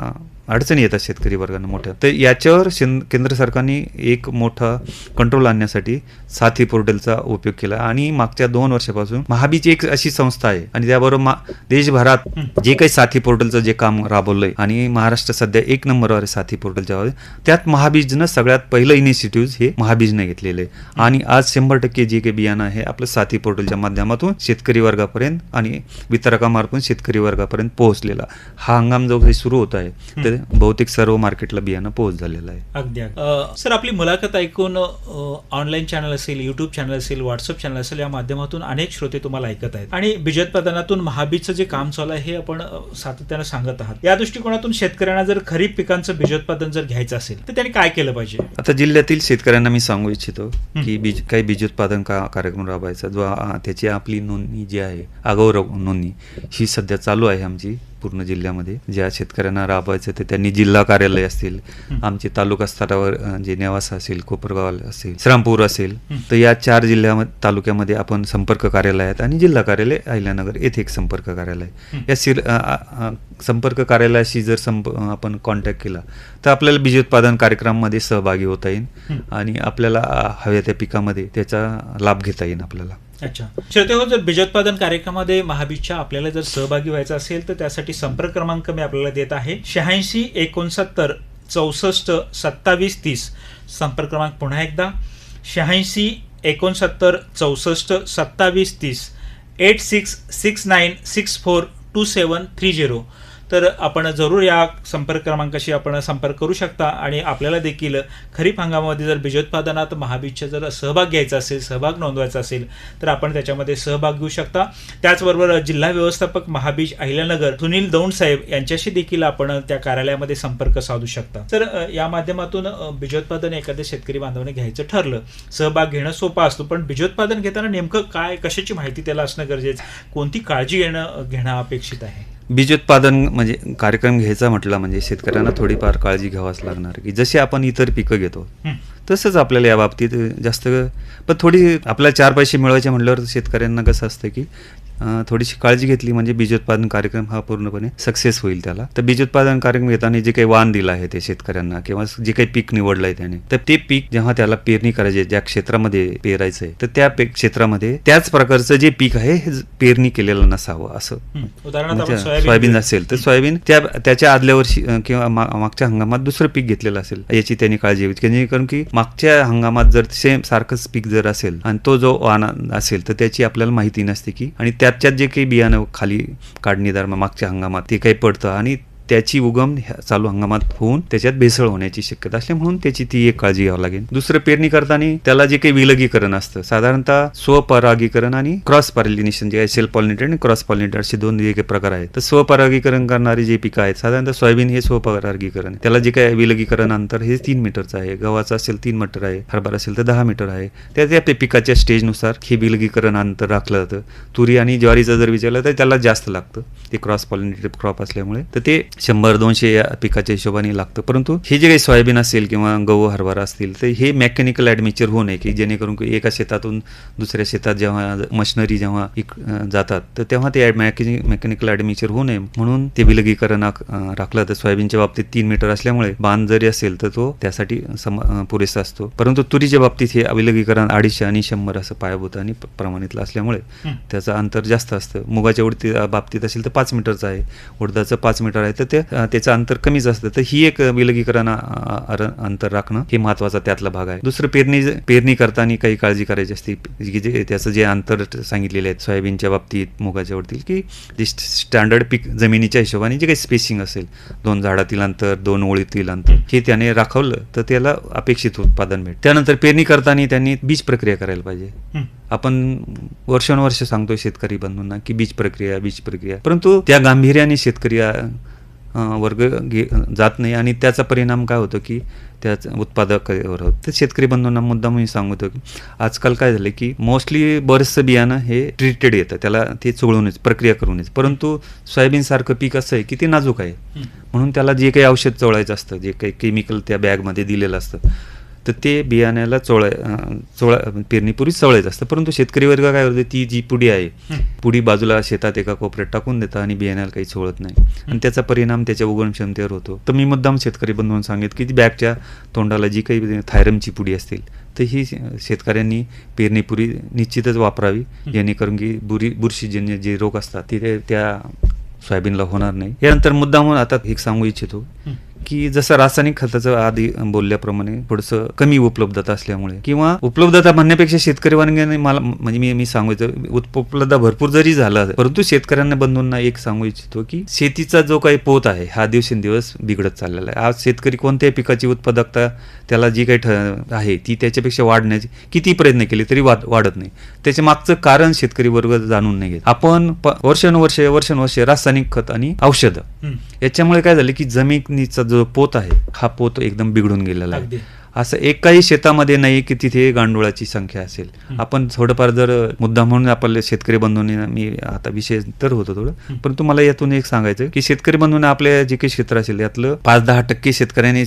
अडचणी येतात शेतकरी वर्गांना मोठ्या, तर याच्यावर केंद्र सरकारने एक मोठा कंट्रोल आणण्यासाठी साथी पोर्टलचा उपयोग केला. आणि मागच्या 2 वर्षापासून महाबीज एक अशी संस्था आहे आणि त्याबरोबर देशभरात जे काही साथी पोर्टलचं जे काम राबवलंय आणि महाराष्ट्र सध्या 1 नंबरवर आहे साथी पोर्टलच्या, त्यात महाबीजनं सगळ्यात पहिलं इनिशिएटिव्ह हे महाबीजनं घेतलेलं आहे. आणि आज 100% जे काही बियाणं आहे आपलं साथी पोर्टलच्या माध्यमातून शेतकरी वर्गापर्यंत आणि वितरकामार्फत शेतकरी वर्गापर्यंत पोहोचलेला. हा हंगाम जो काही सुरू होत आहे तर बहुतेक सर्व मार्केटला बियाणं पोहोच झालेलं आहे. अगदी. सर, आपली मुलाखत ऐकून ऑनलाईन चॅनल असेल, युट्यूब चॅनल असेल, व्हॉट्सअप चॅनल असेल, या माध्यमातून अनेक श्रोते तुम्हाला ऐकत आहेत आणि बीजोत्पादनातून महाबीजचं जे काम चालू आहे हे आपण सातत्यानं सांगत आहात. या दृष्टिकोनातून शेतकऱ्यांना जर खरीप पिकांचं बीजोत्पादन जर घ्यायचं असेल तर त्यांनी काय केलं पाहिजे? आता जिल्ह्यातील शेतकऱ्यांना मी सांगू इच्छितो की काही बीजोत्पादन कार्यक्रम राबवायचा जो त्याची आपली नोंदणी जी आहे, आगाऊ नोंदणी, ही सध्या चालू आहे आमची पूर्ण जिल्ह्यामध्ये. ज्या शेतकऱ्यांना राबवायचं ते त्यांनी जिल्हा कार्यालय असतील, आमचे तालुका स्तरावर जे नेवासा असेल, कोपरगाव असेल, श्रामपूर असेल, तर या 4 जिल्ह्यामध्ये तालुक्यामध्ये आपण संपर्क कार्यालय आहेत आणि जिल्हा कार्यालय अहिल्यानगर येथे एक संपर्क कार्यालय. या संपर्क कार्यालयाशी जर आपण कॉन्टॅक्ट केला तर आपल्याला बीजोत्पादन कार्यक्रमामध्ये सहभागी होता येईल आणि आपल्याला हव्या त्या पिकामध्ये त्याचा लाभ घेता येईल आपल्याला. अच्छा. श्रोतेहो, जर बीजोत्पादन कार्यक्रमामध्ये महाबीजच्या आपल्याला जर सहभागी व्हायचं असेल तर त्यासाठी संपर्क क्रमांक मी आपल्याला देत आहे 86 69 64 27 30. संपर्क क्रमांक पुन्हा एकदा 86 69 64 27 30, 8669642730. तर आपण जरूर या संपर्क क्रमांकाशी आपण संपर्क करू शकता आणि आपल्याला देखील खरीप हंगामामध्ये जर बीजोत्पादनात महाबीजचा जर सहभाग घ्यायचा असेल, सहभाग नोंदवायचा असेल तर आपण त्याच्यामध्ये सहभाग घेऊ शकता. त्याचबरोबर जिल्हा व्यवस्थापक महाबीज अहिल्यानगर सुनील दौंड साहेब यांच्याशी देखील आपण त्या कार्यालयामध्ये संपर्क साधू शकता. तर या माध्यमातून बीजोत्पादन एखाद्या शेतकरी बांधवाने घ्यायचं ठरलं, सहभाग घेणं सोपा असतो, पण बीजोत्पादन घेताना नेमकं काय, कशाची माहिती त्याला असणं गरजेचं, कोणती काळजी घेणं अपेक्षित आहे? बीजोत्पादन म्हणजे कार्यक्रम घ्यायचा म्हटलं म्हणजे शेतकऱ्यांना थोडीफार काळजी घ्यावाच लागणार की जसे आपण इतर पिकं घेतो तसंच आपल्याला या बाबतीत जास्त, पण थोडी आपल्याला 4 पैसे मिळवायचे म्हटल्यावर शेतकऱ्यांना कसं असतं की थोडीशी काळजी घेतली म्हणजे बीजोत्पादन कार्यक्रम हा पूर्णपणे सक्सेस होईल त्याला. तर बीजोत्पादन कार्यक्रम घेताना जे काही वाण दिलं आहे ते शेतकऱ्यांना किंवा जे काही पीक निवडलं आहे त्याने, तर ते पीक जेव्हा त्याला पेरणी करायची ज्या क्षेत्रामध्ये पेरायचं आहे तर त्या क्षेत्रामध्ये त्याच प्रकारचं जे पीक आहे हे पेरणी केलेलं नसावं असं. उदाहरणार्थ आपण म्हणजे सोयाबीन असेल तर सोयाबीन त्याच्या आदल्या वर्षी किंवा मागच्या हंगामात दुसरं पीक घेतलेलं असेल याची त्यांनी काळजी घ्यावी. जेणेकरून की मागच्या हंगामात जर सेम सारखंच पीक जर असेल आणि तो जो वाण असेल तर त्याची आपल्याला माहिती नसते की, आणि त्याच्यात जे काही बियाणं खाली काढणी दरम्यान मागच्या हंगामात ते काही पडतं आणि त्याची उगम चालू हंगामात होऊन त्याच्यात भेसळ होण्याची शक्यता असते, म्हणून त्याची ती एक काळजी घ्यावी लागेल. दुसरं पेरणी करताना त्याला जे काही विलगीकरण असतं, साधारणतः स्वपरागीकरण आणि क्रॉस पॉलिनेशन जे आहे, सेल्फ पॉलिनेटेड आणि क्रॉस पॉलिनेटेड असे दोन जे काही प्रकार आहेत. तर स्वपरागीकरण करणारी जे पिकं आहेत, साधारणतः सोयाबीन हे स्वपरागीकरण, त्याला जे काही विलगीकरण अंतर हे 3 मीटरचं आहे, गव्हाचं असेल 3 मीटर आहे, हरभरा असेल तर 10 मीटर आहे. त्या पिकाच्या स्टेजनुसार हे विलगीकरण अंतर राखलं जातं. तुरी आणि ज्वारीचं जर विचारलं तर त्याला जास्त लागतं, ते क्रॉस पॉलिनेटेड क्रॉप असल्यामुळे, तर ते 100-200 या पिकाच्या हिशोबाने लागतं. परंतु हे जे काही सोयाबीन असेल किंवा गहू हरभरा असतील तर हे मेकॅनिकल ॲडमिचर होऊ नये, की जेणेकरून एका शेतातून दुसऱ्या शेतात जेव्हा मशिनरी जेव्हा जातात तर तेव्हा ते मेकॅनिकल ॲडमिचर होऊ नये म्हणून ते विलगीकरण राखलं. तर सोयाबीनच्या बाबतीत 3 मीटर असल्यामुळे बांध जरी असेल तर तो त्यासाठी पुरेसा असतो. परंतु तुरीच्या बाबतीत हे विलगीकरण 250 आणि 100 असं पायाभूत आणि प्रमाणितलं असल्यामुळे त्याचं अंतर जास्त असतं. मुगाच्या बाबतीत असेल तर 5 मीटरचं आहे, उडदाचं 5 मीटर आहे, तर त्याचं अंतर कमीच असतं. तर ही एक विलगीकरण अंतर राखणं हे महत्वाचा त्यातला भाग आहे. दुसरं पेरणी करताना काही काळजी करायची असते, की त्याचं जे अंतर सांगितलेले आहेत सोयाबीनच्या बाबतीत, मुगाच्या बाबतीत, की जे स्टँडर्ड पीक जमिनीच्या हिशोबाने जे काही स्पेसिंग असेल, 2 झाडातील अंतर, 2 ओळीतील अंतर, हे त्याने राखवलं तर त्याला अपेक्षित उत्पादन मिळेल. त्यानंतर पेरणी करताना त्यांनी बीज प्रक्रिया करायला पाहिजे. आपण वर्षानुवर्ष सांगतोय शेतकरी बंधूंना की बीज प्रक्रिया, परंतु त्या गांभीर्याने शेतकरी वर्ग जात नाही आणि त्याचा परिणाम काय होतो की त्याच उत्पादकावर होतं. तर शेतकरी बंधूंना मुद्दा मी सांगतो की आजकाल काय झालं की मोस्टली बरंचसं बियाणं हे ट्रीटेड येतं, त्याला ते चोळूनच प्रक्रिया करूनच. परंतु सोयाबीन सारखं पीक असं आहे की ते नाजूक आहे, म्हणून त्याला जे काही औषध चोळायचं असतं, जे काही केमिकल त्या बॅगमध्ये दिलेलं असतं, तर ते बियाण्याला पेरणीपूर्वी चोळायचं असतं. परंतु शेतकरी वर्ग काय होतं, ती जी पुडी आहे, पुडी बाजूला शेतात एका कोपऱ्यात टाकून देतात आणि बियाण्याला काही चोळत नाही, आणि त्याचा परिणाम त्याच्या उगवण क्षमतेवर होतो. तर मी मुद्दाम शेतकरी बंधूंना सांगितलं की ती बॅगच्या तोंडाला जी काही थायरमची पुडी असतील तर ही शेतकऱ्यांनी पेरणीपूर्वी निश्चितच वापरावी, जेणेकरून की बुरशीजन्य जे रोग असतात ते त्या सोयाबीनला होणार नाही. यानंतर मुद्दा म्हणून आता एक सांगू इच्छितो की जसं रासायनिक खताचं आधी बोलल्याप्रमाणे थोडंसं कमी उपलब्धता असल्यामुळे, किंवा उपलब्धता म्हणण्यापेक्षा शेतकरी वर्गाने मला म्हणजे मी सांगायचं उपलब्धता भरपूर जरी झाला, परंतु शेतकऱ्यांना बंधूंना एक सांगू इच्छितो की शेतीचा जो काही पोत आहे हा दिवसेंदिवस बिघडत चाललेला आहे. आज शेतकरी कोणत्याही पिकाची उत्पादकता त्याला जी काही आहे ती त्याच्यापेक्षा वाढण्याची किती प्रयत्न केले तरी वाढत नाही. त्याच्या मागचं कारण शेतकरी वर्ग जाणून नाही घेत. आपण वर्षानुवर्ष रासायनिक खत आणि औषधं याच्यामुळे काय झालं की जमिनीचा जो पोत आहे हा पोत एकदम बिघडून गेलेला आहे. असं एकाही शेतामध्ये नाही की तिथे गांडुळाची संख्या असेल. आपण थोडंफार जर मुद्दा म्हणून आपल्या शेतकरी बंधूंनी, मी आता विषय तर होतो थोडं, परंतु मला यातून एक सांगायचं की शेतकरी बंधूंना आपल्या जे काही क्षेत्र असेल यातलं 5-10% शेतकऱ्यांनी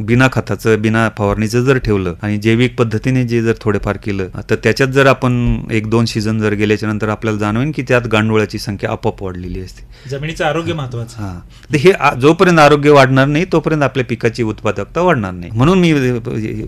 बिना खताचं बिना फवारणीचं जर ठेवलं आणि जैविक पद्धतीने जे जर थोडेफार केलं तर त्याच्यात जर आपण 1-2 सीझन जर गेल्याच्या नंतर आपल्याला जाणवेल की त्यात गांडुळाची संख्या आपोआप वाढलेली असते. जमिनीचं आरोग्य महत्वाचं. हा, तर हे जोपर्यंत आरोग्य वाढणार नाही तोपर्यंत आपल्या पिकाची उत्पादकता वाढणार नाही. म्हणून मी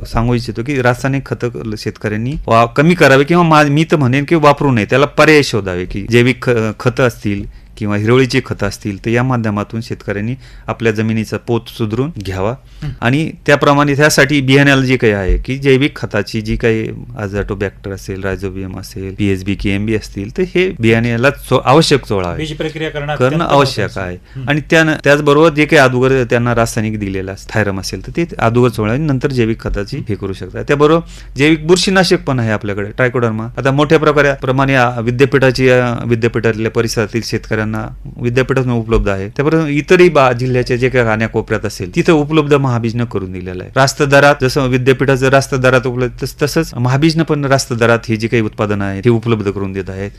सांगू इच्छितो की रासायनिक खतं शेतकऱ्यांनी कमी करावे, किंवा मी तर म्हणेन की वापरू नये, त्याला पर्याय शोधावे, की जैविक खतं असतील किंवा हिरवळीची खतं असतील तर या माध्यमातून शेतकऱ्यांनी आपल्या जमिनीचा पोत सुधारून घ्यावा. आणि त्याप्रमाणे त्यासाठी बियाण्याला जे काही आहे की जैविक खताची जी काही अझाटोबॅक्टर असेल, रायझोबियम असेल, PSB KMB असतील तर हे बियाण्याला आवश्यक चोळावे, बीज प्रक्रिया करणं आवश्यक आहे. आणि त्याचबरोबर जे काही अगोदर त्यांना रासायनिक दिलेलं थायरम असेल तर ते अगोदर चोळावे, नंतर जैविक खताची हे करू शकतात. त्याबरोबर जैविक बुरशीनाशक पण आहे आपल्याकडे, ट्रायकोडर्मा. आता मोठ्या प्रमाणे विद्यापीठातल्या परिसरातील शेतकऱ्यांना विद्यापीठातून उपलब्ध आहे. त्याबरोबर इतरही जिल्ह्याच्या जे काही कान्याकोपऱ्यात असेल तिथं उपलब्ध महाबीजनं करून दिलेलं आहे. रास्त दरात, जसं विद्यापीठाचं रास्त दरात उपलब्ध तसंच महाबीजनं पण रास्त दरात हे जे काही उत्पादन आहे ते उपलब्ध करून देत आहेत.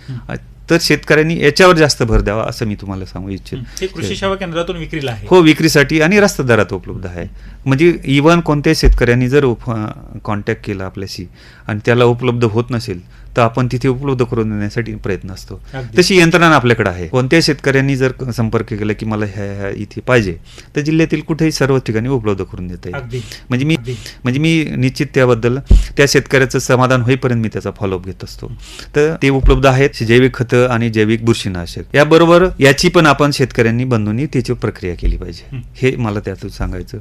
तर शेतकऱ्यांनी याच्यावर जास्त भर द्यावा असं मी तुम्हाला सांगू इच्छितो. कृषी सेवा केंद्रातून विक्रीला आहे. हो, विक्रीसाठी आणि रास्त दरात उपलब्ध आहे. म्हणजे इव्हन कोणत्याही शेतकऱ्यांनी जर कॉन्टॅक्ट केला आपल्याशी आणि त्याला उपलब्ध होत नसेल तर आपण तिथे उपलब्ध करून देण्यासाठी प्रयत्न असतो. अगदी. तशी यंत्रणा आपल्याकडे आहे. कोणत्या शेतकऱ्यांनी जर संपर्क केला की मला ह्या इथे पाहिजे, तर जिल्ह्यातील कुठेही सर्व ठिकाणी उपलब्ध करून देता येईल. अगदी. म्हणजे मी निश्चित त्याबद्दल त्या शेतकऱ्याचं समाधान होईपर्यंत मी त्याचा फॉलोअप घेत असतो. तर ते उपलब्ध आहेत जैविक खतं आणि जैविक बुरशीनाशक. याबरोबर याची पण आपण शेतकऱ्यांनी बंधूंनी त्याची प्रक्रिया केली पाहिजे, हे मला त्यातून सांगायचं.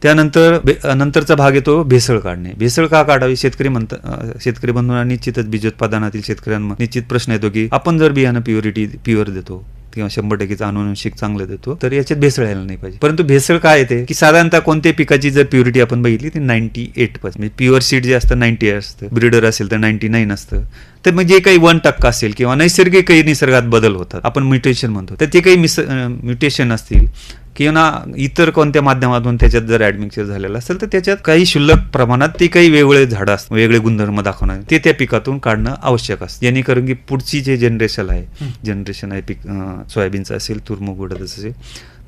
त्यानंतर नंतरचा भाग येतो भेसळ काढणे. भेसळ का काढावी? शेतकरी बंधूंना निश्चितच बीज उत्पादनातील शेतकऱ्यांना निश्चित प्रश्न येतो की आपण जर बियाणं प्युअर देतो किंवा 100%चं अनुवंशिक चांगलं देतो, तर याच्यात भेसळ यायला नाही पाहिजे. परंतु भेसळ काय येते की साधारणतः कोणत्याही पिकाची जर प्युरिटी आपण बघितली ती 98% म्हणजे प्युअर सीड जे असतं 90 असतं, ब्रीडर असेल तर 99 असतं. तर मग जे काही 1% असेल किंवा नैसर्गिक काही निसर्गात बदल होतात, आपण म्युटेशन म्हणतो, तर ते काही म्युटेशन असतील किंवा इतर कोणत्या माध्यमातून त्याच्यात जर ऍडमिक्चर झालेलं असेल, तर त्याच्यात काही क्षुल्लक प्रमाणात ते काही वेगळे झाडं असतात, वेगळे गुणधर्म दाखवणार ते त्या पिकातून काढणं आवश्यक असतं, जेणेकरून की पुढची जे जनरेशन आहे पीक सोयाबीनचं असेल, तूर मूग उडद असेल,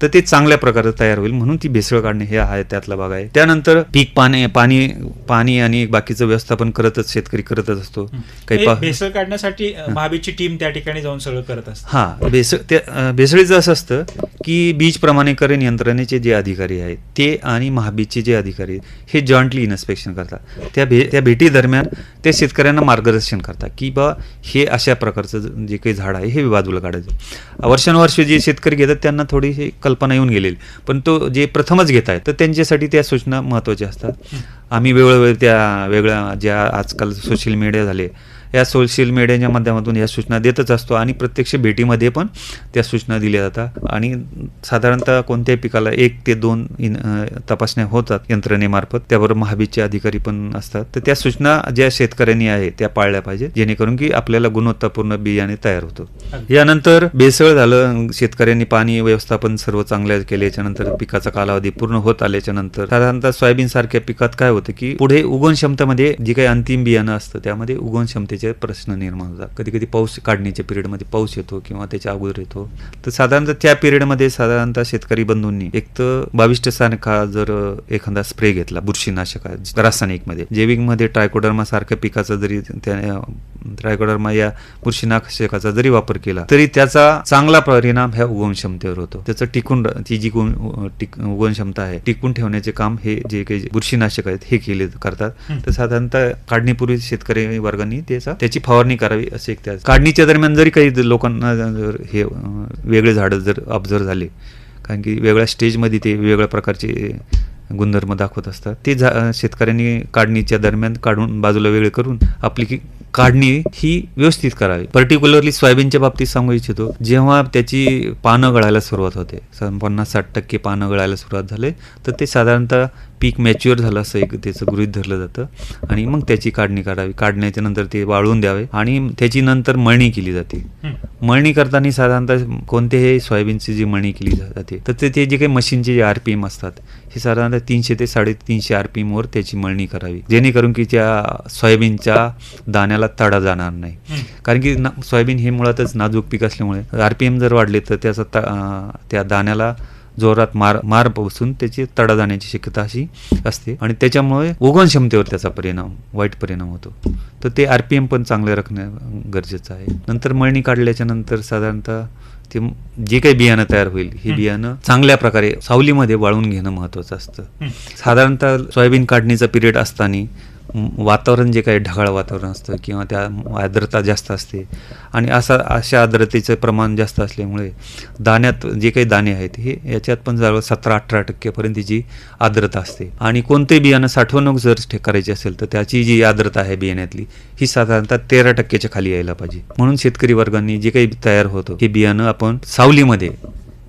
तर ते चांगल्या प्रकारे तयार होईल. म्हणून ती भेसळ काढणे हे आहे त्यातला भाग आहे. त्यानंतर पीक पाणी आणि बाकीचं व्यवस्थापन शेतकरी करतच असतो. काही भेसळ काढण्यासाठी महाबीजची टीम त्या ठिकाणी जाऊन सगळं करत असते. हा, भेसळीचं असं असतं की बीज प्रमाणीकरण यंत्रणेचे जे अधिकारी आहेत ते आणि महाबीजचे जे अधिकारी हे जॉईंटली इन्स्पेक्शन करतात. त्या भेटी दरम्यान ते शेतकऱ्यांना मार्गदर्शन करतात की बा हे अशा प्रकारचं जे काही झाड आहे हे बाजूला काढायचं. वर्षानुवर्ष जे शेतकरी घेतात त्यांना थोडी कल्पना येऊन गेलेली, पण तो जे प्रथमच घेत आहेत तर त्यांच्यासाठी त्या सूचना महत्त्वाच्या असतात. आम्ही वेळोवेळी त्या वेगळ्या ज्या आजकाल सोशल मीडिया झाले, या सोशल मीडियाच्या माध्यमातून या सूचना देतच असतो आणि प्रत्यक्ष भेटीमध्ये पण त्या सूचना दिल्या जातात. आणि साधारणतः कोणत्याही पिकाला 1 ते 2 तपासण्या होतात यंत्रणेमार्फत, त्याबरोबर महाबीजचे अधिकारी पण असतात. तर त्या सूचना ज्या शेतकऱ्यांनी आहे त्या पाळल्या पाहिजेत, जेणेकरून की आपल्याला गुणवत्तापूर्ण बियाणे तयार होतो. यानंतर भेसळ झालं, शेतकऱ्यांनी पाणी व्यवस्थापन सर्व चांगल्या केल्याच्या नंतर पिकाचा कालावधी पूर्ण होत आल्याच्या नंतर साधारणतः सोयाबीन सारख्या पिकात काय होतं की पुढे उगवण क्षमतेमध्ये जे काही अंतिम बियाणं असतं त्यामध्ये उगवण क्षमतेचे प्रश्न निर्माण होतात. कधी कधी पाऊस काढण्याच्या पिरियडमध्ये पाऊस येतो किंवा त्याच्या अगोदर येतो. तर साधारणतः त्या पिरियडमध्ये साधारणतः शेतकरी बंधूंनी एक तर 22 सारखा जर एखादा स्प्रे घेतला बुरशीनाशक रासायनिकमध्ये, जैविकमध्ये ट्रायकोडर्मा सारख्या पिकाचा जरी ट्रायकोडर्मा या बुरशीनाशकाचा जरी वापर केला तरी त्याचा चांगला परिणाम ह्या उगवण क्षमतेवर होतो. त्याचं ती जी उगवण क्षमता आहे टिकून ठेवण्याचे काम हे जे काही बुरशीनाशक आहेत हे करतात. तर साधारणतः काढणीपूर्वी शेतकरी वर्गांनी त्याची फवारणी करावी असे एक त्या काढणीच्या दरम्यान जरी काही लोकांना जर हे वेगळे झाडं जर ऑब्झर्व झाले, कारण की वेगळ्या स्टेजमध्ये ते वेगळ्या प्रकारचे गुणधर्म दाखवत असतात, ते शेतकऱ्यांनी काढणीच्या दरम्यान काढून बाजूला वेगळे करून आपली काढणी ही व्यवस्थित करावी. पर्टिक्युलरली सोयाबीनच्या बाबतीत सांगू इच्छितो, जेव्हा त्याची पानं गळायला सुरुवात होते, 50-60% पानं गळायला सुरुवात झाले, तर ते साधारणतः पीक मॅच्युअर झालं असं एक त्याचं गृहीत धरलं जातं आणि मग त्याची काढणी करावी. काढण्याच्या नंतर ते वाळवून द्यावे आणि त्याची नंतर मळणी केली जाते. मळणी करताना साधारणतः कोणत्याही सोयाबीनची जी मळणी केली जाते तर ते जे काही मशीनचे जे RPM असतात हे साधारणतः 300 ते 350 RPM वर त्याची मळणी करावी, जेणेकरून की त्या सोयाबीनच्या दाण्याला तडा जाणार नाही. कारण की सोयाबीन हे मुळातच नाजूक पीक असल्यामुळे RPM जर वाढले तर त्याचा त्या दाण्याला जोरात मार बसून त्याची तडा जाण्याची शक्यता अशी असते आणि त्याच्यामुळे उगवण क्षमतेवर त्याचा वाईट परिणाम होतो. तर ते RPM पण चांगले राखणं गरजेचं आहे. नंतर मळणी काढल्याच्या नंतर साधारणतः ते जे काही बियाणं तयार होईल हे बियाणं चांगल्या प्रकारे सावलीमध्ये वाळून घेणं महत्त्वाचं असतं. साधारणतः सोयाबीन काढणीचा पिरियड असताना वातावरण जे काही ढगाळ वातावरण असतं किंवा त्या आर्द्रता जास्त असते आणि अशा आर्द्रतेचं प्रमाण जास्त असल्यामुळे दाण्यात जे काही दाणे आहेत हे याच्यात पण जवळ 17-18% पर्यंत जी आर्द्रता असते. आणि कोणतेही बियाणं साठवणूक जर करायची असेल तर त्याची जी आर्द्रता आहे बियाण्यातली ही साधारणतः 13% खाली यायला पाहिजे. म्हणून शेतकरी वर्गांनी जे काही तयार होतं हे बियाणं आपण सावलीमध्ये,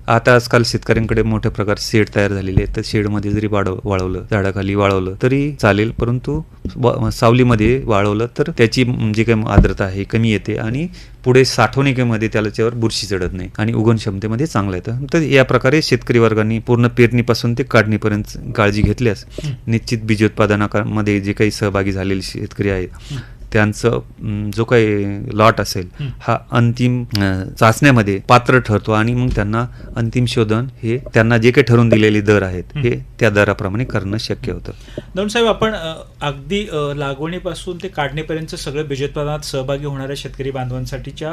आता आजकाल शेतकऱ्यांकडे मोठ्या प्रकारे शेड तयार झालेले आहेत, तर शेडमध्ये जरी वाळवलं, झाडाखाली वाळवलं तरी चालेल, परंतु सावलीमध्ये वाळवलं तर त्याची जी काही आर्द्रता आहे कमी येते आणि पुढे साठवणुकीमध्ये त्याच्यावर बुरशी चढत नाही आणि उगवण क्षमतेमध्ये चांगलं येतं. तर या प्रकारे शेतकरी वर्गांनी पूर्ण पेरणीपासून ते काढणीपर्यंत काळजी घेतल्यास निश्चित बीजोत्पादनामध्ये जे काही सहभागी झालेले शेतकरी आहेत त्यांचं जो काही लॉट असेल हा अंतिम चाचण्यामध्ये पात्र ठरतो आणि मग त्यांना अंतिम शोधन हे त्यांना जे काही ठरवून दिलेले दर आहेत हे त्या दराप्रमाणे करणं शक्य होतं. दौंड साहेब, आपण अगदी लागवणीपासून ते काढणीपर्यंत सगळं बीजोत्पादनात सहभागी होणाऱ्या शेतकरी बांधवांसाठीच्या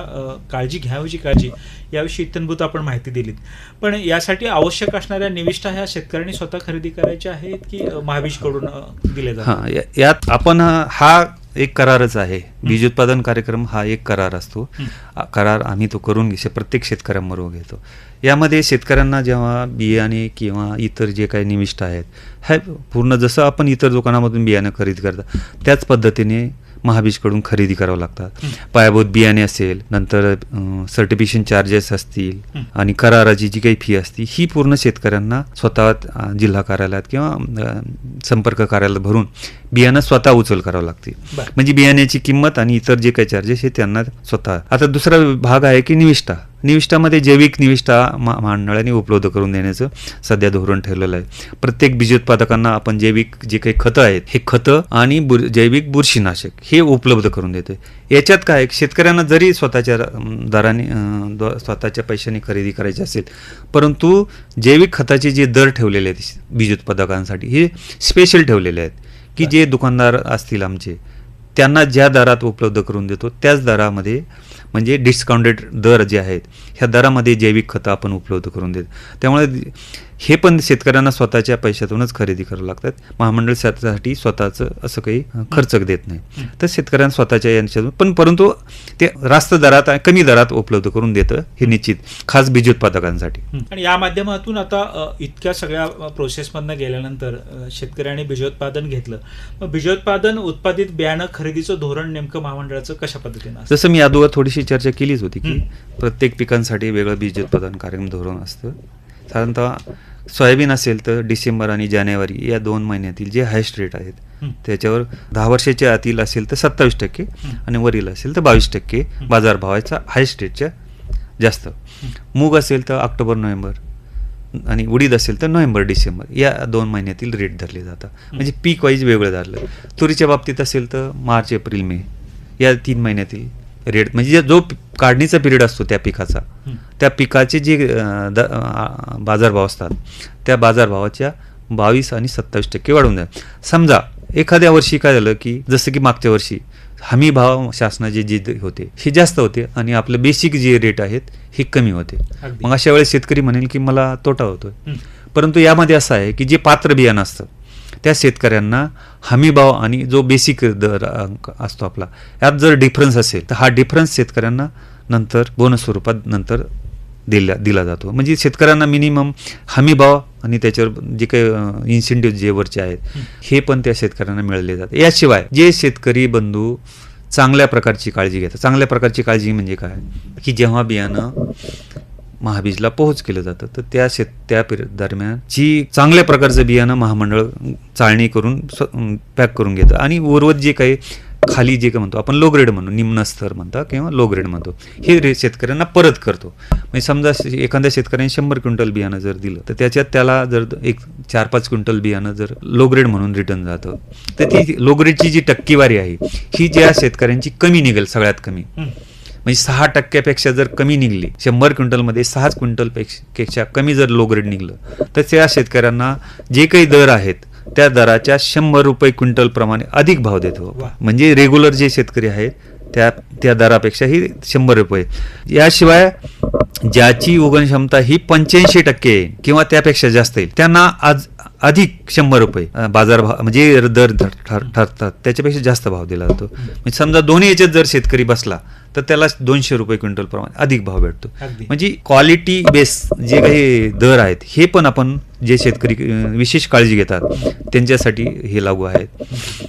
काळजी घ्यावयाची काळजी याविषयी इत्थंभूत आपण माहिती दिलीत. पण यासाठी आवश्यक असणाऱ्या निविष्ठा ह्या शेतकऱ्यांनी स्वतः खरेदी करायच्या आहेत की महाबीजकडून दिल्या जातात? हां, यात आपण हा एक करारच आहे. बीजोत्पादन कार्यक्रम हा एक करार असतो. करार आम्ही तो करून प्रत्येक शेतकऱ्यांबरोबर घेतो. यामध्ये शेतकऱ्यांना जेव्हा बियाणे किंवा इतर जे काही निविष्ठ आहेत हे पूर्ण जसं आपण इतर दुकानामधून बियाणं खरेदी करता त्याच पद्धतीने महाबीजकडून खरेदी करावं लागतात. पायाभूत बियाणे असेल, नंतर सर्टिफिकेशन चार्जेस असतील आणि कराराची जी काही फी असते ही पूर्ण शेतकऱ्यांना स्वतः जिल्हा कार्यालयात किंवा संपर्क कार्यालयात भरून बियाणं स्वतः उचल करावं लागते. म्हणजे बियाण्याची किंमत आणि इतर जे काही चार्जेस हे त्यांना स्वतः. आता दुसरा भाग आहे की निविष्ठामध्ये जैविक निविष्ठा मंडळाने उपलब्ध करून देण्याचं सध्या धोरण ठेवलेलं आहे. प्रत्येक बीजोत्पादकांना आपण जैविक जे काही खतं आहेत हे खतं आणि जैविक बुरशीनाशक हे उपलब्ध करून देतोय. याच्यात काय शेतकऱ्यांना जरी स्वतःच्या दराने स्वतःच्या पैशाने खरेदी करायची असेल, परंतु जैविक खताचे जे दर ठेवलेले आहेत बीजोत्पादकांसाठी हे स्पेशल ठेवलेले आहेत की जे दुकानदार असतील आमचे त्यांना ज्या दरात उपलब्ध करून देतो त्याच दरामध्ये म्हणजे डिस्काउंटेड दर जे आहेत ह्या दरामध्ये जैविक खतं आपण उपलब्ध करून देतो. त्यामुळे हे पण शेतकऱ्यांना स्वतःच्या पैशातूनच खरेदी करावं लागतात. महामंडळ त्यासाठी स्वतःचं असं काही खर्च देत नाही, तर शेतकऱ्यांना स्वतःच्या यांच्यातून पण परंतु ते रास्त दरात कमी दरात उपलब्ध करून देतं हे निश्चित खास बीजोत्पादकांसाठी. आणि या माध्यमातून आता इतक्या सगळ्या प्रोसेसमधनं गेल्यानंतर शेतकऱ्यांनी बीजोत्पादन घेतलं, मग बीजोत्पादन उत्पादित बियाणं खरेदीचं धोरण नेमकं महामंडळाचं कशा पद्धतीनं असतं? जसं मी अगोदर थोडीशी चर्चा केलीच होती की प्रत्येक पिकांसाठी वेगळं बीजोत्पादन कार्यक्रम धोरण असतं. साधारणतः सोयाबीन असेल तर डिसेंबर आणि जानेवारी या 2 महिन्यातील जे हायस्ट रेट आहेत त्याच्यावर 10 वर्षाच्या आतील असेल तर 27% आणि वरील असेल तर 22% बाजारभावाचा हायस्ट रेटच्या जास्त. मूग असेल तर ऑक्टोबर नोव्हेंबर आणि उडीद असेल तर नोव्हेंबर डिसेंबर या 2 महिन्यातील रेट धरले जातात. म्हणजे पीक वाईज वेगळं धरलं. तुरीच्या बाबतीत असेल तर मार्च एप्रिल मे या 3 महिन्यातील रेट म्हणजे जो काढणीचा पिरियड असतो त्या पिकाचा त्या पिकाचे जे बाजारभाव असतात त्या बाजारभावाच्या 22 आणि 27% वाढवून द्या. समजा एखाद्या वर्षी काय झालं की जसं की मागच्या वर्षी हमी भाव शासनाचे जे होते हे जास्त होते आणि आपले बेसिक जे रेट आहेत हे कमी होते. मग अशा वेळेस शेतकरी म्हणेल की मला तोटा होतोय. परंतु यामध्ये असं आहे की जे पात्र बियाणं असतं त्या शेतकऱ्यांना हमी भाव आणि जो बेसिक दर असतो आपला यात जर डिफरन्स असेल तर हा डिफरन्स शेतकऱ्यांना नंतर बोनस स्वरूपात नंतर दिला जातो. म्हणजे शेतकऱ्यांना मिनिमम हमी भाव आणि त्याच्यावर जे काही इन्सेंटिव्ह जे वरचे आहेत हे पण त्या शेतकऱ्यांना मिळाले जाते. याशिवाय जे शेतकरी बंधू चांगल्या प्रकारची काळजी घेतात, चांगल्या प्रकारची काळजी म्हणजे काय की जेव्हा बियाणं महाबीजला पोहोच केलं जातं तर त्या पिरियड दरम्यान जी चांगल्या प्रकारचं बियाणं महामंडळ चाळणी करून पॅक करून घेतं आणि उर्वरित जे काही खाली जे काय म्हणतो आपण लो ग्रेड म्हणतो, निम्न स्तर म्हणता किंवा लो ग्रेड म्हणतो हे शेतकऱ्यांना परत करतो. म्हणजे समजा एखाद्या शेतकऱ्याने 100 क्विंटल बियाणं जर दिलं तर त्याच्यात त्याला जर 4-5 क्विंटल बियाणं जर लो ग्रेड म्हणून रिटर्न जातं तर ती लो ग्रेडची जी टक्केवारी आहे ही ज्या शेतकऱ्यांची कमी निघेल सगळ्यात कमी म्हणजे 6% जर कमी निघली 100 क्विंटलमध्ये 6 क्विंटलपेक्षा कमी जर लो ग्रेड निघलं तर त्या शेतकऱ्यांना जे काही दर आहेत त्या दराच्या 100 रुपये क्विंटल प्रमाणे अधिक भाव देतो. म्हणजे रेग्युलर जे शेतकरी आहेत त्या दरापेक्षाही 100 रुपये. याशिवाय ज्याची उगवण क्षमता ही 85% किंवा त्यापेक्षा जास्त येईल त्यांना आज अधिक 100 रुपये बाजारभाव म्हणजे दर ठरतात त्याच्यापेक्षा जास्त भाव दिला जातो. म्हणजे समजा दोन्ही याच्यात जर शेतकरी बसला तर त्याला 200 रुपये क्विंटल प्रमाणे अधिक भाव भेटतो. म्हणजे क्वालिटी बेस जे काही दर आहेत हे पण आपण जे शेतकरी विशेष काळजी घेतात त्यांच्यासाठी हे लागू आहेत.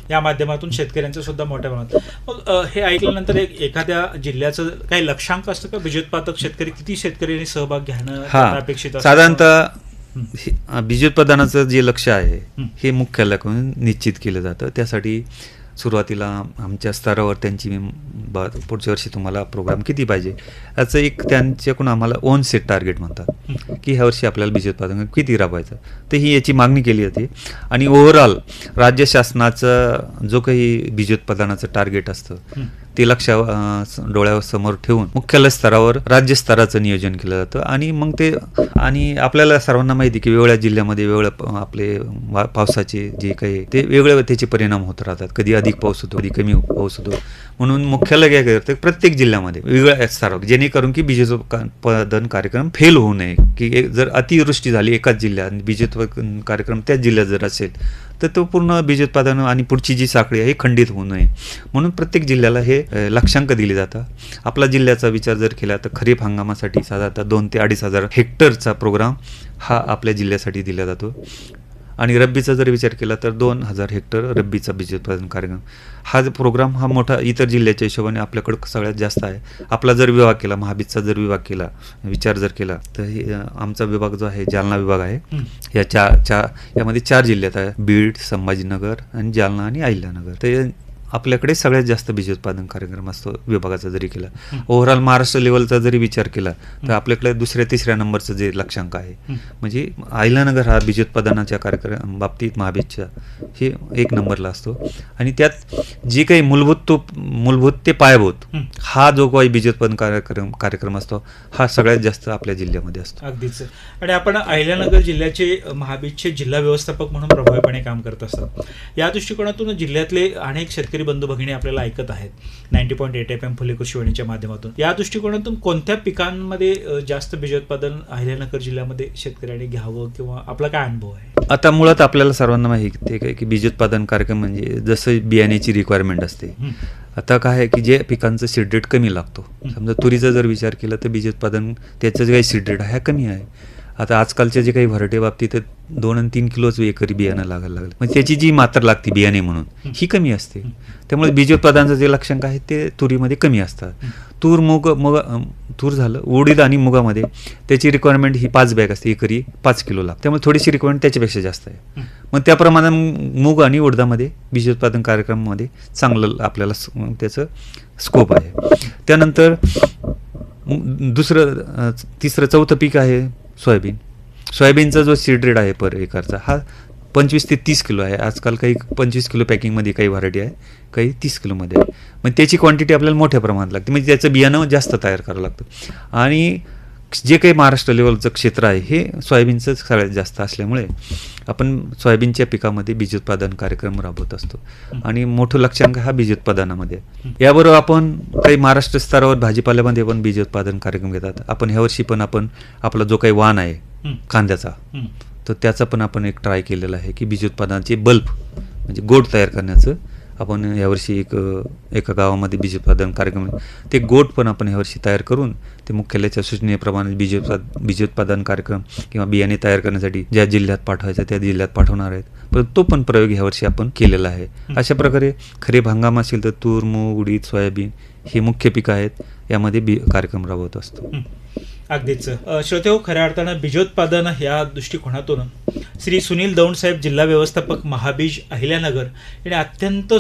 या माध्यमातून शेतकऱ्यांचं सुद्धा मोठ्या प्रमाणात. मग हे ऐकल्यानंतर एखाद्या जिल्ह्याचं काही लक्षांक असतं का? बीजोत्पादक शेतकरी किती शेतकऱ्यांनी सहभाग घेणं अपेक्षित असतं? साधारणतः बीजोत्पादनाचं जे लक्ष्य आहे हे मुख्यालयाकडून निश्चित केलं जातं. त्यासाठी सुरुवातीला आमच्या स्तरावर त्यांची पुढच्या वर्षी तुम्हाला प्रोग्राम किती पाहिजे याचं एक त्यांच्याकडून आम्हाला ओन सेट टार्गेट म्हणतात की ह्या वर्षी आपल्याला बीज उत्पादन किती राबवायचं, तर ही याची मागणी केली जाते. आणि ओव्हरऑल राज्य शासनाचं जो काही बीज उत्पादनाचं टार्गेट असतं ते डोळ्यावर समोर ठेवून मुख्यालय स्तरावर राज्य स्तराचं नियोजन केलं जातं. आणि मग ते आणि आपल्याला सर्वांना माहिती की वेगवेगळ्या जिल्ह्यामध्ये वेगळ्या आपले पावसाचे जे काही ते वेगळे त्याचे परिणाम होत राहतात. कधी अधिक पाऊस होतो, कधी कमी पाऊस होतो. म्हणून मुख्यालय काय करतं प्रत्येक जिल्ह्यामध्ये वेगवेगळ्या स्तरावर, जेणेकरून की बीजोत्पादन कार्यक्रम फेल होऊ नये. की जर अतिवृष्टी झाली एकाच जिल्ह्यात, बीजोत्पादन कार्यक्रम त्याच जिल्ह्यात जर असेल तर तो पूर्ण बीजोत्पादन आणि पुढची जी साखळी आहे खंडित होऊ नये. म्हणून प्रत्येक जिल्ह्याला हे लक्ष्यांक दिले जातं. आपला जिल्ह्याचा विचार जर केला तर खरीप हंगामासाठी साधारणतः 2,000 ते 2,500 हेक्टरचा प्रोग्राम हा आपल्या जिल्ह्यासाठी दिला जातो. आणि रब्बीचा जर विचार केला तर 2,000 हेक्टर रब्बीचा बीज उत्पादन कार्यक्रम. हा प्रोग्राम हा मोठा इतर जिल्ह्याच्या हिशोबाने आपल्याकडं सगळ्यात जास्त आहे. आपला जर विभाग केला, महाबीजचा जर विभाग केला, विचार जर केला तर आमचा विभाग जो आहे जालना विभाग आहे. यामध्ये 4 जिल्ह्यात आहे, बीड, संभाजीनगर आणि जालना आणि अहिल्यानगर. तर आपल्याकडे सगळ्यात जास्त बीज उत्पादन कार्यक्रम असतो विभागाचा जरी केला. ओव्हरऑल महाराष्ट्र लेवलचा जरी विचार केला तर आपल्याकडे 2ऱ्या-3ऱ्या नंबरचं जे लक्ष्यांक आहे, म्हणजे अहिल्यानगर हा बीज उत्पादनाच्या कार्यक्रम बाबतीत महाबीजच्या हे 1 नंबरला असतो. आणि त्यात जे काही मूलभूत ते पायाभूत हा जो काही बीज उत्पादन कार्यक्रम असतो हा सगळ्यात जास्त आपल्या जिल्ह्यामध्ये असतो. अगदीच. आणि आपण अहिल्यानगर जिल्ह्याचे महाबीजचे जिल्हा व्यवस्थापक म्हणून प्रभावीपणे काम करत असतात. या दृष्टिकोनातून जिल्ह्यातले अनेक शेतकरी बंधू भगिनी आपल्याला ऐकत आहेत 90.8 FM फुले कृषी वाहिनीच्या माध्यमातून. या दृष्टिकोनातून कोणत्या पिकांमध्ये जास्त बीजोत्पादन अहिल्यानगर जिल्ह्यामध्ये शेतकऱ्यांनी घ्यावं किंवा आपला काय अनुभव आहे? आता मुळात आपल्याला सर्वांना माहिती आहे की बीजोत्पादन कार्यक्रम म्हणजे जसं बियाण्याची रिक्वायरमेंट असते. आता काय आहे की जे पिकांचं सीड रेट कमी लागतो, समजा तुरीचा जर विचार केला तर बीजोत्पादन त्याचं जे काही सीड रेट आहे हा कमी आहे. आता आजकालच्या जे काही व्हरायटी बाबतीत 2 आणि 3 किलोच एकरी बियाणं लागायला लागलं, म्हणजे त्याची जी मात्रा लागते बियाणे म्हणून ही कमी असते. त्यामुळे बीजोत्पादनाचं जे लक्ष्यांक आहे ते तुरीमध्ये कमी असतात. तूर झालं, उडीद आणि मुगामध्ये त्याची रिक्वायरमेंट ही 5 बॅग असते, एकरी 5 किलो लागते. त्यामुळे थोडीशी रिक्वायरमेंट त्याच्यापेक्षा जास्त आहे. मग त्याप्रमाणे मूग आणि उडदामध्ये बीजोत्पादन कार्यक्रमामध्ये चांगलं आपल्याला त्याचं स्कोप आहे. त्यानंतर तिसरं चौथं पीक आहे सोयाबीनचा जो सीड रेट आहे पर एकरचा हा 25 ते 30 किलो आहे. आजकाल काही 25 किलो पॅकिंगमध्ये काही व्हरायटी आहे, काही 30 किलोमध्ये आहे. मग त्याची क्वांटिटी आपल्याला मोठ्या प्रमाणात लागते, म्हणजे त्याचं बियाणं जास्त तयार करावं लागतं. आणि जे काही महाराष्ट्र लेवलचं क्षेत्र आहे हे सोयाबीनचं सगळ्यात जास्त असल्यामुळे आपण सोयाबीनच्या पिकामध्ये बीजोत्पादन कार्यक्रम राबवत असतो. आणि मोठं लक्ष्यांक हा बीजोत्पादनामध्ये. याबरोबर आपण काही महाराष्ट्र स्तरावर भाजीपाल्यामध्ये पण बीजोत्पादन कार्यक्रम घेतात. आपण ह्या वर्षी पण आपला जो काही वाण आहे कांद्याचा, तर त्याचा पण आपण एक ट्राय केलेला आहे की बीजोत्पादनाचे बल्ब म्हणजे गोट तयार करण्याचं आपण यावर्षी एका गावामध्ये बीजोत्पादन कार्यक्रम, ते गोट पण आपण यावर्षी तयार करून ते मुख्यालयाच्या सूचनेप्रमाणे बीजोत्पादन कार्यक्रम किंवा बियाणे तयार करण्यासाठी ज्या जिल्ह्यात पाठवायचं त्या जिल्ह्यात पाठवणार आहेत. परंतु तो पण प्रयोग यावर्षी आपण केलेला आहे. अशा प्रकारे खरीप हंगाम असेल तर तूर, मूग, उडीद, सोयाबीन हे मुख्य पिकं आहेत, यामध्ये कार्यक्रम राबवत असतो. अगदीच. श्रोतेहो, खऱ्या अर्थानं बीजोत्पादन या दृष्टिकोनातून श्री सुनील दौंड साहेब, जिल्हा व्यवस्थापक महाबीज अहिल्यानगर, यांनी अत्यंत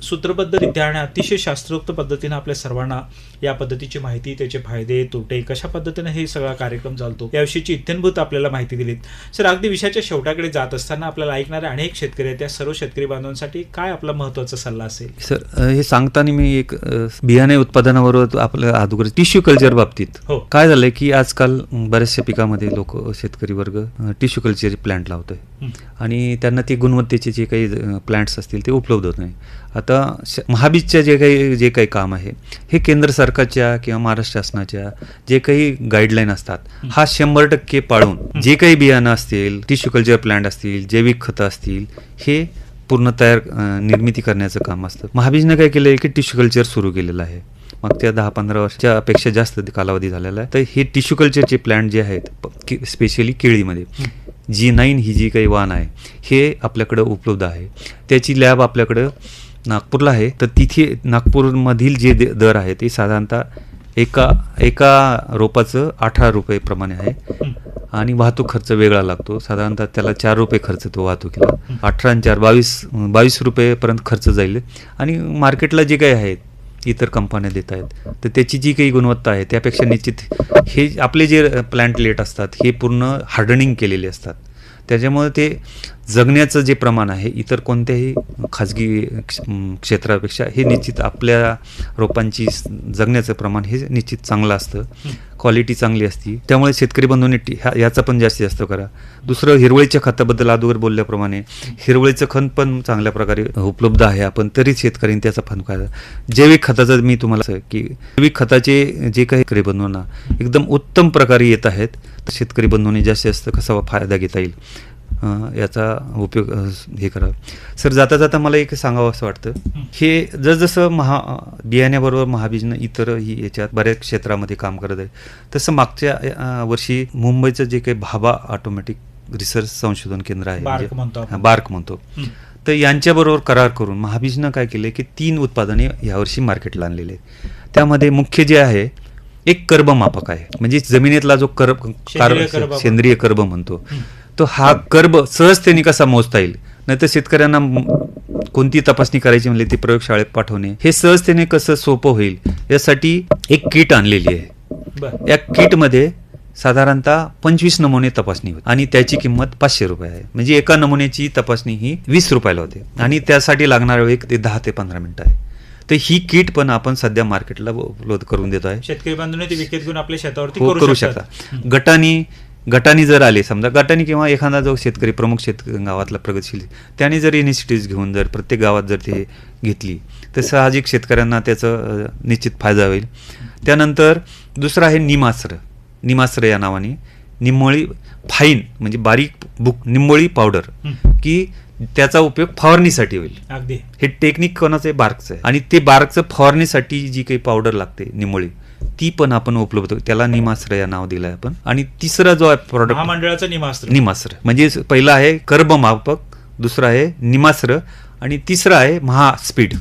सूत्रबद्धरित्या आणि अतिशय शास्त्रोक्त पद्धतीनं आपल्या सर्वांना या पद्धतीची माहिती, त्याचे फायदे तोटे, कशा पद्धतीनं हे सगळा कार्यक्रम चालतो याविषयीची इत्यंभूत आपल्याला माहिती दिलीत. सर, अगदी विषयाच्या शेवटाकडे जात असताना आपल्याला ऐकणारे अनेक शेतकरी आहेत, त्या सर्व शेतकरी बांधवांसाठी काय आपला महत्त्वाचा सल्ला असेल? सर, हे सांगताना मी एक बियाणे उत्पादनाबरोबर आपल्या अगोदर टिश्यू कल्चर बाबतीत काय झालंय की आजकाल बऱ्याचशा पिकामध्ये लोक शेतकरी वर्ग टिश्यू कल्चरचे प्लांट लावतोय आणि त्यांना ते गुणवत्तेचे जे काही प्लांट्स असतील ते उपलब्ध होत नाही. आता महाबीजच्या जे काही काम आहे हे केंद्र सरकारच्या किंवा महाराष्ट्र शासनाच्या जे काही गाईडलाईन असतात हा 100% पाळून जे काही बियाणं असतील, टिश्यू कल्चर प्लांट असतील, जैविक खतं असतील, हे पूर्ण निर्मिती करण्याचं काम असतं. महाबीजनं काय केलं आहे की टिश्यू कल्चर सुरू केलेलं आहे. मागच्या 10-15 वर्षाच्या पेक्षा जास्त कालावधी झालेला आहे. तर हे टिश्यू कल्चरचे प्लांट जे आहेत स्पेशली केळीमध्ये G9 ही जी काही वाण आहे हे आपल्याकडं उपलब्ध आहे. त्याची लॅब आपल्याकडं नागपूरला आहे. तर तिथे नागपूरमधील जे दर आहे ते साधारणतः एका रोपाचं 18 रुपये प्रमाणे आहे आणि वाहतूक खर्च वेगळा लागतो. साधारणतः त्याला 4 रुपये खर्च तो वाहतुकीला. 18 आणि 4 22 रुपयेपर्यंत खर्च जाईल. आणि मार्केटला जे काही आहेत इतर कंपन्या देत आहेत तर त्याची जी काही गुणवत्ता आहे त्यापेक्षा निश्चित हे आपले जे प्लॅन्टलेट असतात हे पूर्ण हार्डनिंग केलेले असतात. त्याच्यामुळे ते जगण्याचं जे प्रमाण आहे इतर कोणत्याही खाजगी क्षेत्रापेक्षा हे निश्चित आपल्या रोपांची जगण्याचं प्रमाण हे निश्चित चांगलं असतं. क्वालिटी चांगली असती. त्यामुळे शेतकरी बंधूंनी याचा पण जास्तीत जास्त करा. दुसरं, हिरवळीच्या खताबद्दल अगोदर बोलल्याप्रमाणे हिरवळीचं खत पण चांगल्या प्रकारे उपलब्ध आहे. आपण तरी शेतकऱ्यांनी त्याचा फायदा करा. जैविक खताचं मी तुम्हाला सांगेन की जैविक खताचे जे काही शेतकरी बंधूंना एकदम उत्तम प्रकारे येत आहेत तर शेतकरी बंधूंनी जास्तीत जास्त कसा फायदा घेता येईल याचा उपयोग हे करा. सर, जाता जाता मला एक सांगावं असं वाटतं, हे जसजसं बियाण्याबरोबर महाबीजनं इतरही याच्यात बऱ्याच क्षेत्रामध्ये काम करत आहे तसं मागच्या वर्षी मुंबईचं जे काही भाभा ऑटोमॅटिक रिसर्च संशोधन केंद्र आहे बार्क म्हणतो तर यांच्याबरोबर करार करून महाबीजनं काय केलं की 3 उत्पादने यावर्षी मार्केटला आणलेले आहेत. त्यामध्ये मुख्य जे आहे एक कर्बमापक आहे, म्हणजे जमिनीतला जो सेंद्रिय कर्ब म्हणतो तो हा कर्ब सहजतेने कसा मोजता येईल. नाही तर शेतकऱ्यांना कोणती तपासणी करायची म्हणले ती प्रयोगशाळेत पाठवणे हे सहजतेने कसं सोपं होईल यासाठी एक किट आणलेली आहे. या किटमध्ये साधारणतः 25 नमुने तपासणी होते आणि त्याची किंमत 500 रुपये आहे. म्हणजे एका नमुन्याची तपासणी ही 20 रुपयाला होते आणि त्यासाठी लागणारा वेळ ते 10 ते 15 मिनिटं आहे. तर ही किट पण आपण सध्या मार्केटला उपलब्ध करून देतो आहे. शेतकरी बांधवांनी ते विकत घेऊन आपल्या शेतावरती करू शकता. गटानी जर आले, समजा गटानी किंवा एखादा जो शेतकरी प्रमुख शेतकरी गावातला प्रगतशील त्याने जर इनिशिएटिव्ह घेऊन जर प्रत्येक गावात जर ते घेतली तर साहजिक शेतकऱ्यांना त्याचं निश्चित फायदा होईल. त्यानंतर दुसरं आहे निमास्त्र या नावाने निंबोळी फाईन म्हणजे बारीक निंबोळी पावडर की त्याचा उपयोग फवारणीसाठी होईल. अगदी हे टेक्निक कोणाचं आहे? बार्कचं आहे. आणि ते बार्कचं फवारणीसाठी जी काही पावडर लागते निंबोळी ती पण आपण उपलब्ध, त्याला निमास्त्र या नाव दिलंय आपण. आणि तिसरा जो आहे प्रॉडक्ट महामंडळाचं निमास्त्र म्हणजे पहिला आहे कर्बमापक, दुसरा आहे निमास्त्र आणि तिसरा आहे महास्पीड.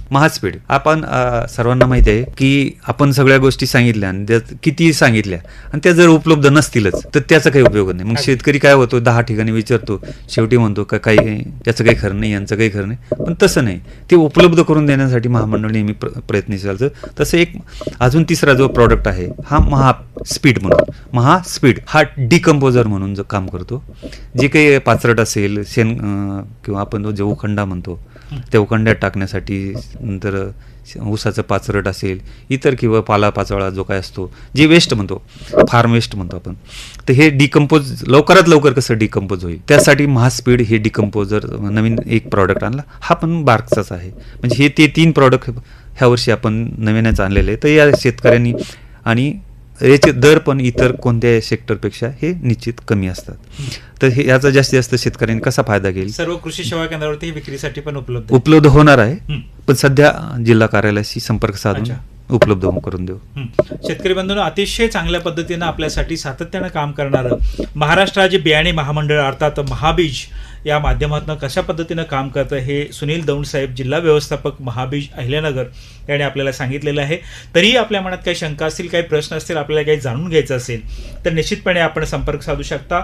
आपण सर्वांना माहिती आहे की आपण सगळ्या गोष्टी सांगितल्या आणि किती सांगितल्या आणि त्या जर उपलब्ध नसतीलच तर त्याचा काही उपयोग नाही. मग शेतकरी काय होतो 10 ठिकाणी विचारतो, शेवटी म्हणतो का काही याचं काही खरं नाही, यांचं काही खरं नाही. पण तसं नाही, ते उपलब्ध करून देण्यासाठी महामंडळ नेहमी प्रयत्नशील असतं. तसं एक अजून तिसरा जो प्रॉडक्ट आहे हा महास्पीड हा डिकम्पोजर म्हणून जो काम करतो. जे काही पाचरट असेल किंवा आपण जो उखंडा म्हणतो त्या उखंड्यात टाकण्यासाठी, नंतर ऊसाचं पाचरट असेल इतर किंवा पालापाचोळा जो काय असतो जे वेस्ट म्हणतो, फार्म वेस्ट म्हणतो आपण, तर हे डिकम्पोज लवकरात लवकर कसं डिकम्पोज होईल त्यासाठी महास्पीड हे डिकम्पोजर नवीन एक प्रॉडक्ट आणला. हा पण बार्कचाच आहे. म्हणजे हे ते 3 प्रॉडक्ट ह्या वर्षी आपण नवीनच आणलेले आहे. तर या शेतकऱ्यांनी आणि याचे दर पण इतर कोणत्या सेक्टरपेक्षा हे निश्चित कमी असतात. तर हे याचा जास्तीत जास्त शेतकऱ्यांनी कसा फायदा घेईल. सर्व कृषी सेवा केंद्रावरती विक्रीसाठी पण उपलब्ध होणार आहे. पण सध्या जिल्हा कार्यालयाशी संपर्क साधून उपलब्ध करून देऊ. शेतकरी बंधूंनो, अतिशय चांगल्या पद्धतीनं आपल्यासाठी सातत्यानं काम करणारं महाराष्ट्र राज्य बियाणे महामंडळ अर्थात महाबीज या माध्यमातून कशा पद्धतीनं काम करतं हे सुनील दौंड साहेब, जिल्हा व्यवस्थापक महाबीज अहिल्यानगर याने आपल्याला सांगितलेलं आहे. तरीही आपल्या मनात काही शंका असतील, काही प्रश्न असतील, आपल्याला काही जाणून घ्यायचं असेल तर निश्चितपणे आपण संपर्क साधू शकता.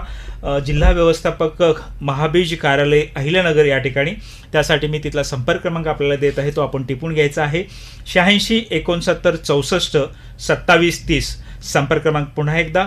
जिल्हा व्यवस्थापक महाबीज कार्यालय अहिल्यानगर या ठिकाणी. त्यासाठी मी तिथला संपर्क क्रमांक आपल्याला देत आहे, तो आपण टिपून घ्यायचा आहे. 86 69 64 27 30. संपर्क क्रमांक पुन्हा एकदा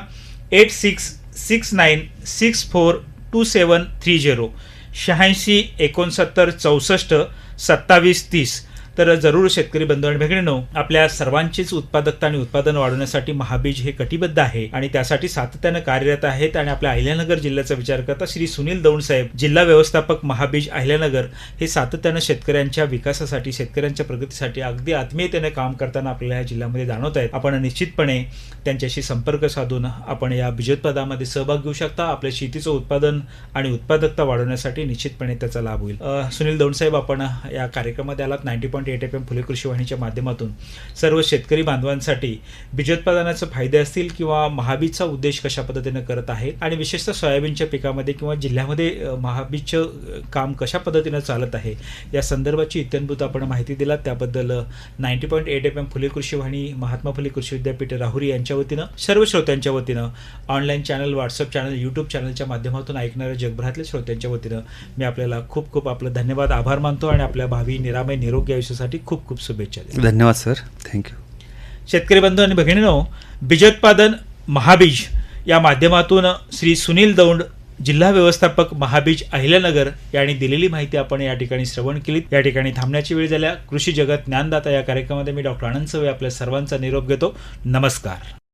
8669 64 2730. 86 69 64 27 30. तर जरूर शेतकरी बंधू आणि भगिनींनो, आपल्या सर्वांचीच उत्पादकता आणि उत्पादन वाढवण्यासाठी महाबीज हे कटिबद्ध आहे आणि त्यासाठी सातत्यानं कार्यरत आहेत. आणि आपल्या अहिल्यानगर जिल्ह्याचा विचार करता श्री सुनील दौंड साहेब, जिल्हा व्यवस्थापक महाबीज अहिल्यानगर, हे सातत्यानं शेतकऱ्यांच्या विकासासाठी, शेतकऱ्यांच्या प्रगतीसाठी अगदी आत्मीयतेने काम करताना आपल्याला या जिल्ह्यामध्ये जाणवत आहेत. आपण निश्चितपणे त्यांच्याशी संपर्क साधून आपण या बीजोत्पादनामध्ये सहभाग घेऊ शकता. आपल्या शेतीचं उत्पादन आणि उत्पादकता वाढवण्यासाठी निश्चितपणे त्याचा लाभ होईल. सुनील दौंड साहेब, आपण या कार्यक्रमामध्ये आलात 90.8 90.8 FM फुले कृषी वाहिनीच्या माध्यमातून सर्व शेतकरी बांधवांसाठी बीजोत्पादनाचे फायदे असतील किंवा महाबीजचा उद्देश कशा पद्धतीने करत आहे आणि विशेषतः सोयाबीनच्या पिकामध्ये किंवा जिल्ह्यामध्ये महाबीजचं काम कशा पद्धतीनं चालत आहे या संदर्भाची इत्यंभूत आपण माहिती दिला, त्याबद्दल 90.8 FM फुले कृषी वाहिनी महात्मा फुले कृषी विद्यापीठ राहुरी यांच्या वतीनं सर्व श्रोत्यांच्या वतीनं online channel, WhatsApp channel, YouTube चॅनलच्या माध्यमातून ऐकणाऱ्या जगभरातल्या श्रोत्यांच्या वतीनं मी आपल्याला खूप खूप आपलं धन्यवाद, आभार मानतो आणि आपल्या भावी निरामय निरोगी आयुष्यासाठी खूप खूप शुभेच्छा देतो. धन्यवाद सर, थँक्यू. शेतकरी बंधू आणि भगिनींनो, बीजोत्पादन महाबीज या माध्यमातून श्री सुनील दौंड, जिल्हा व्यवस्थापक महाबीज अहिल्यानगर यांनी दिलेली माहिती आपण या ठिकाणी श्रवण केली. या ठिकाणी थांबण्याची वेळ झाल्या. कृषी जगत ज्ञानदाता या कार्यक्रमामध्ये मी डॉक्टर आनंद सवय आपल्या सर्वांचा निरोप घेतो. नमस्कार.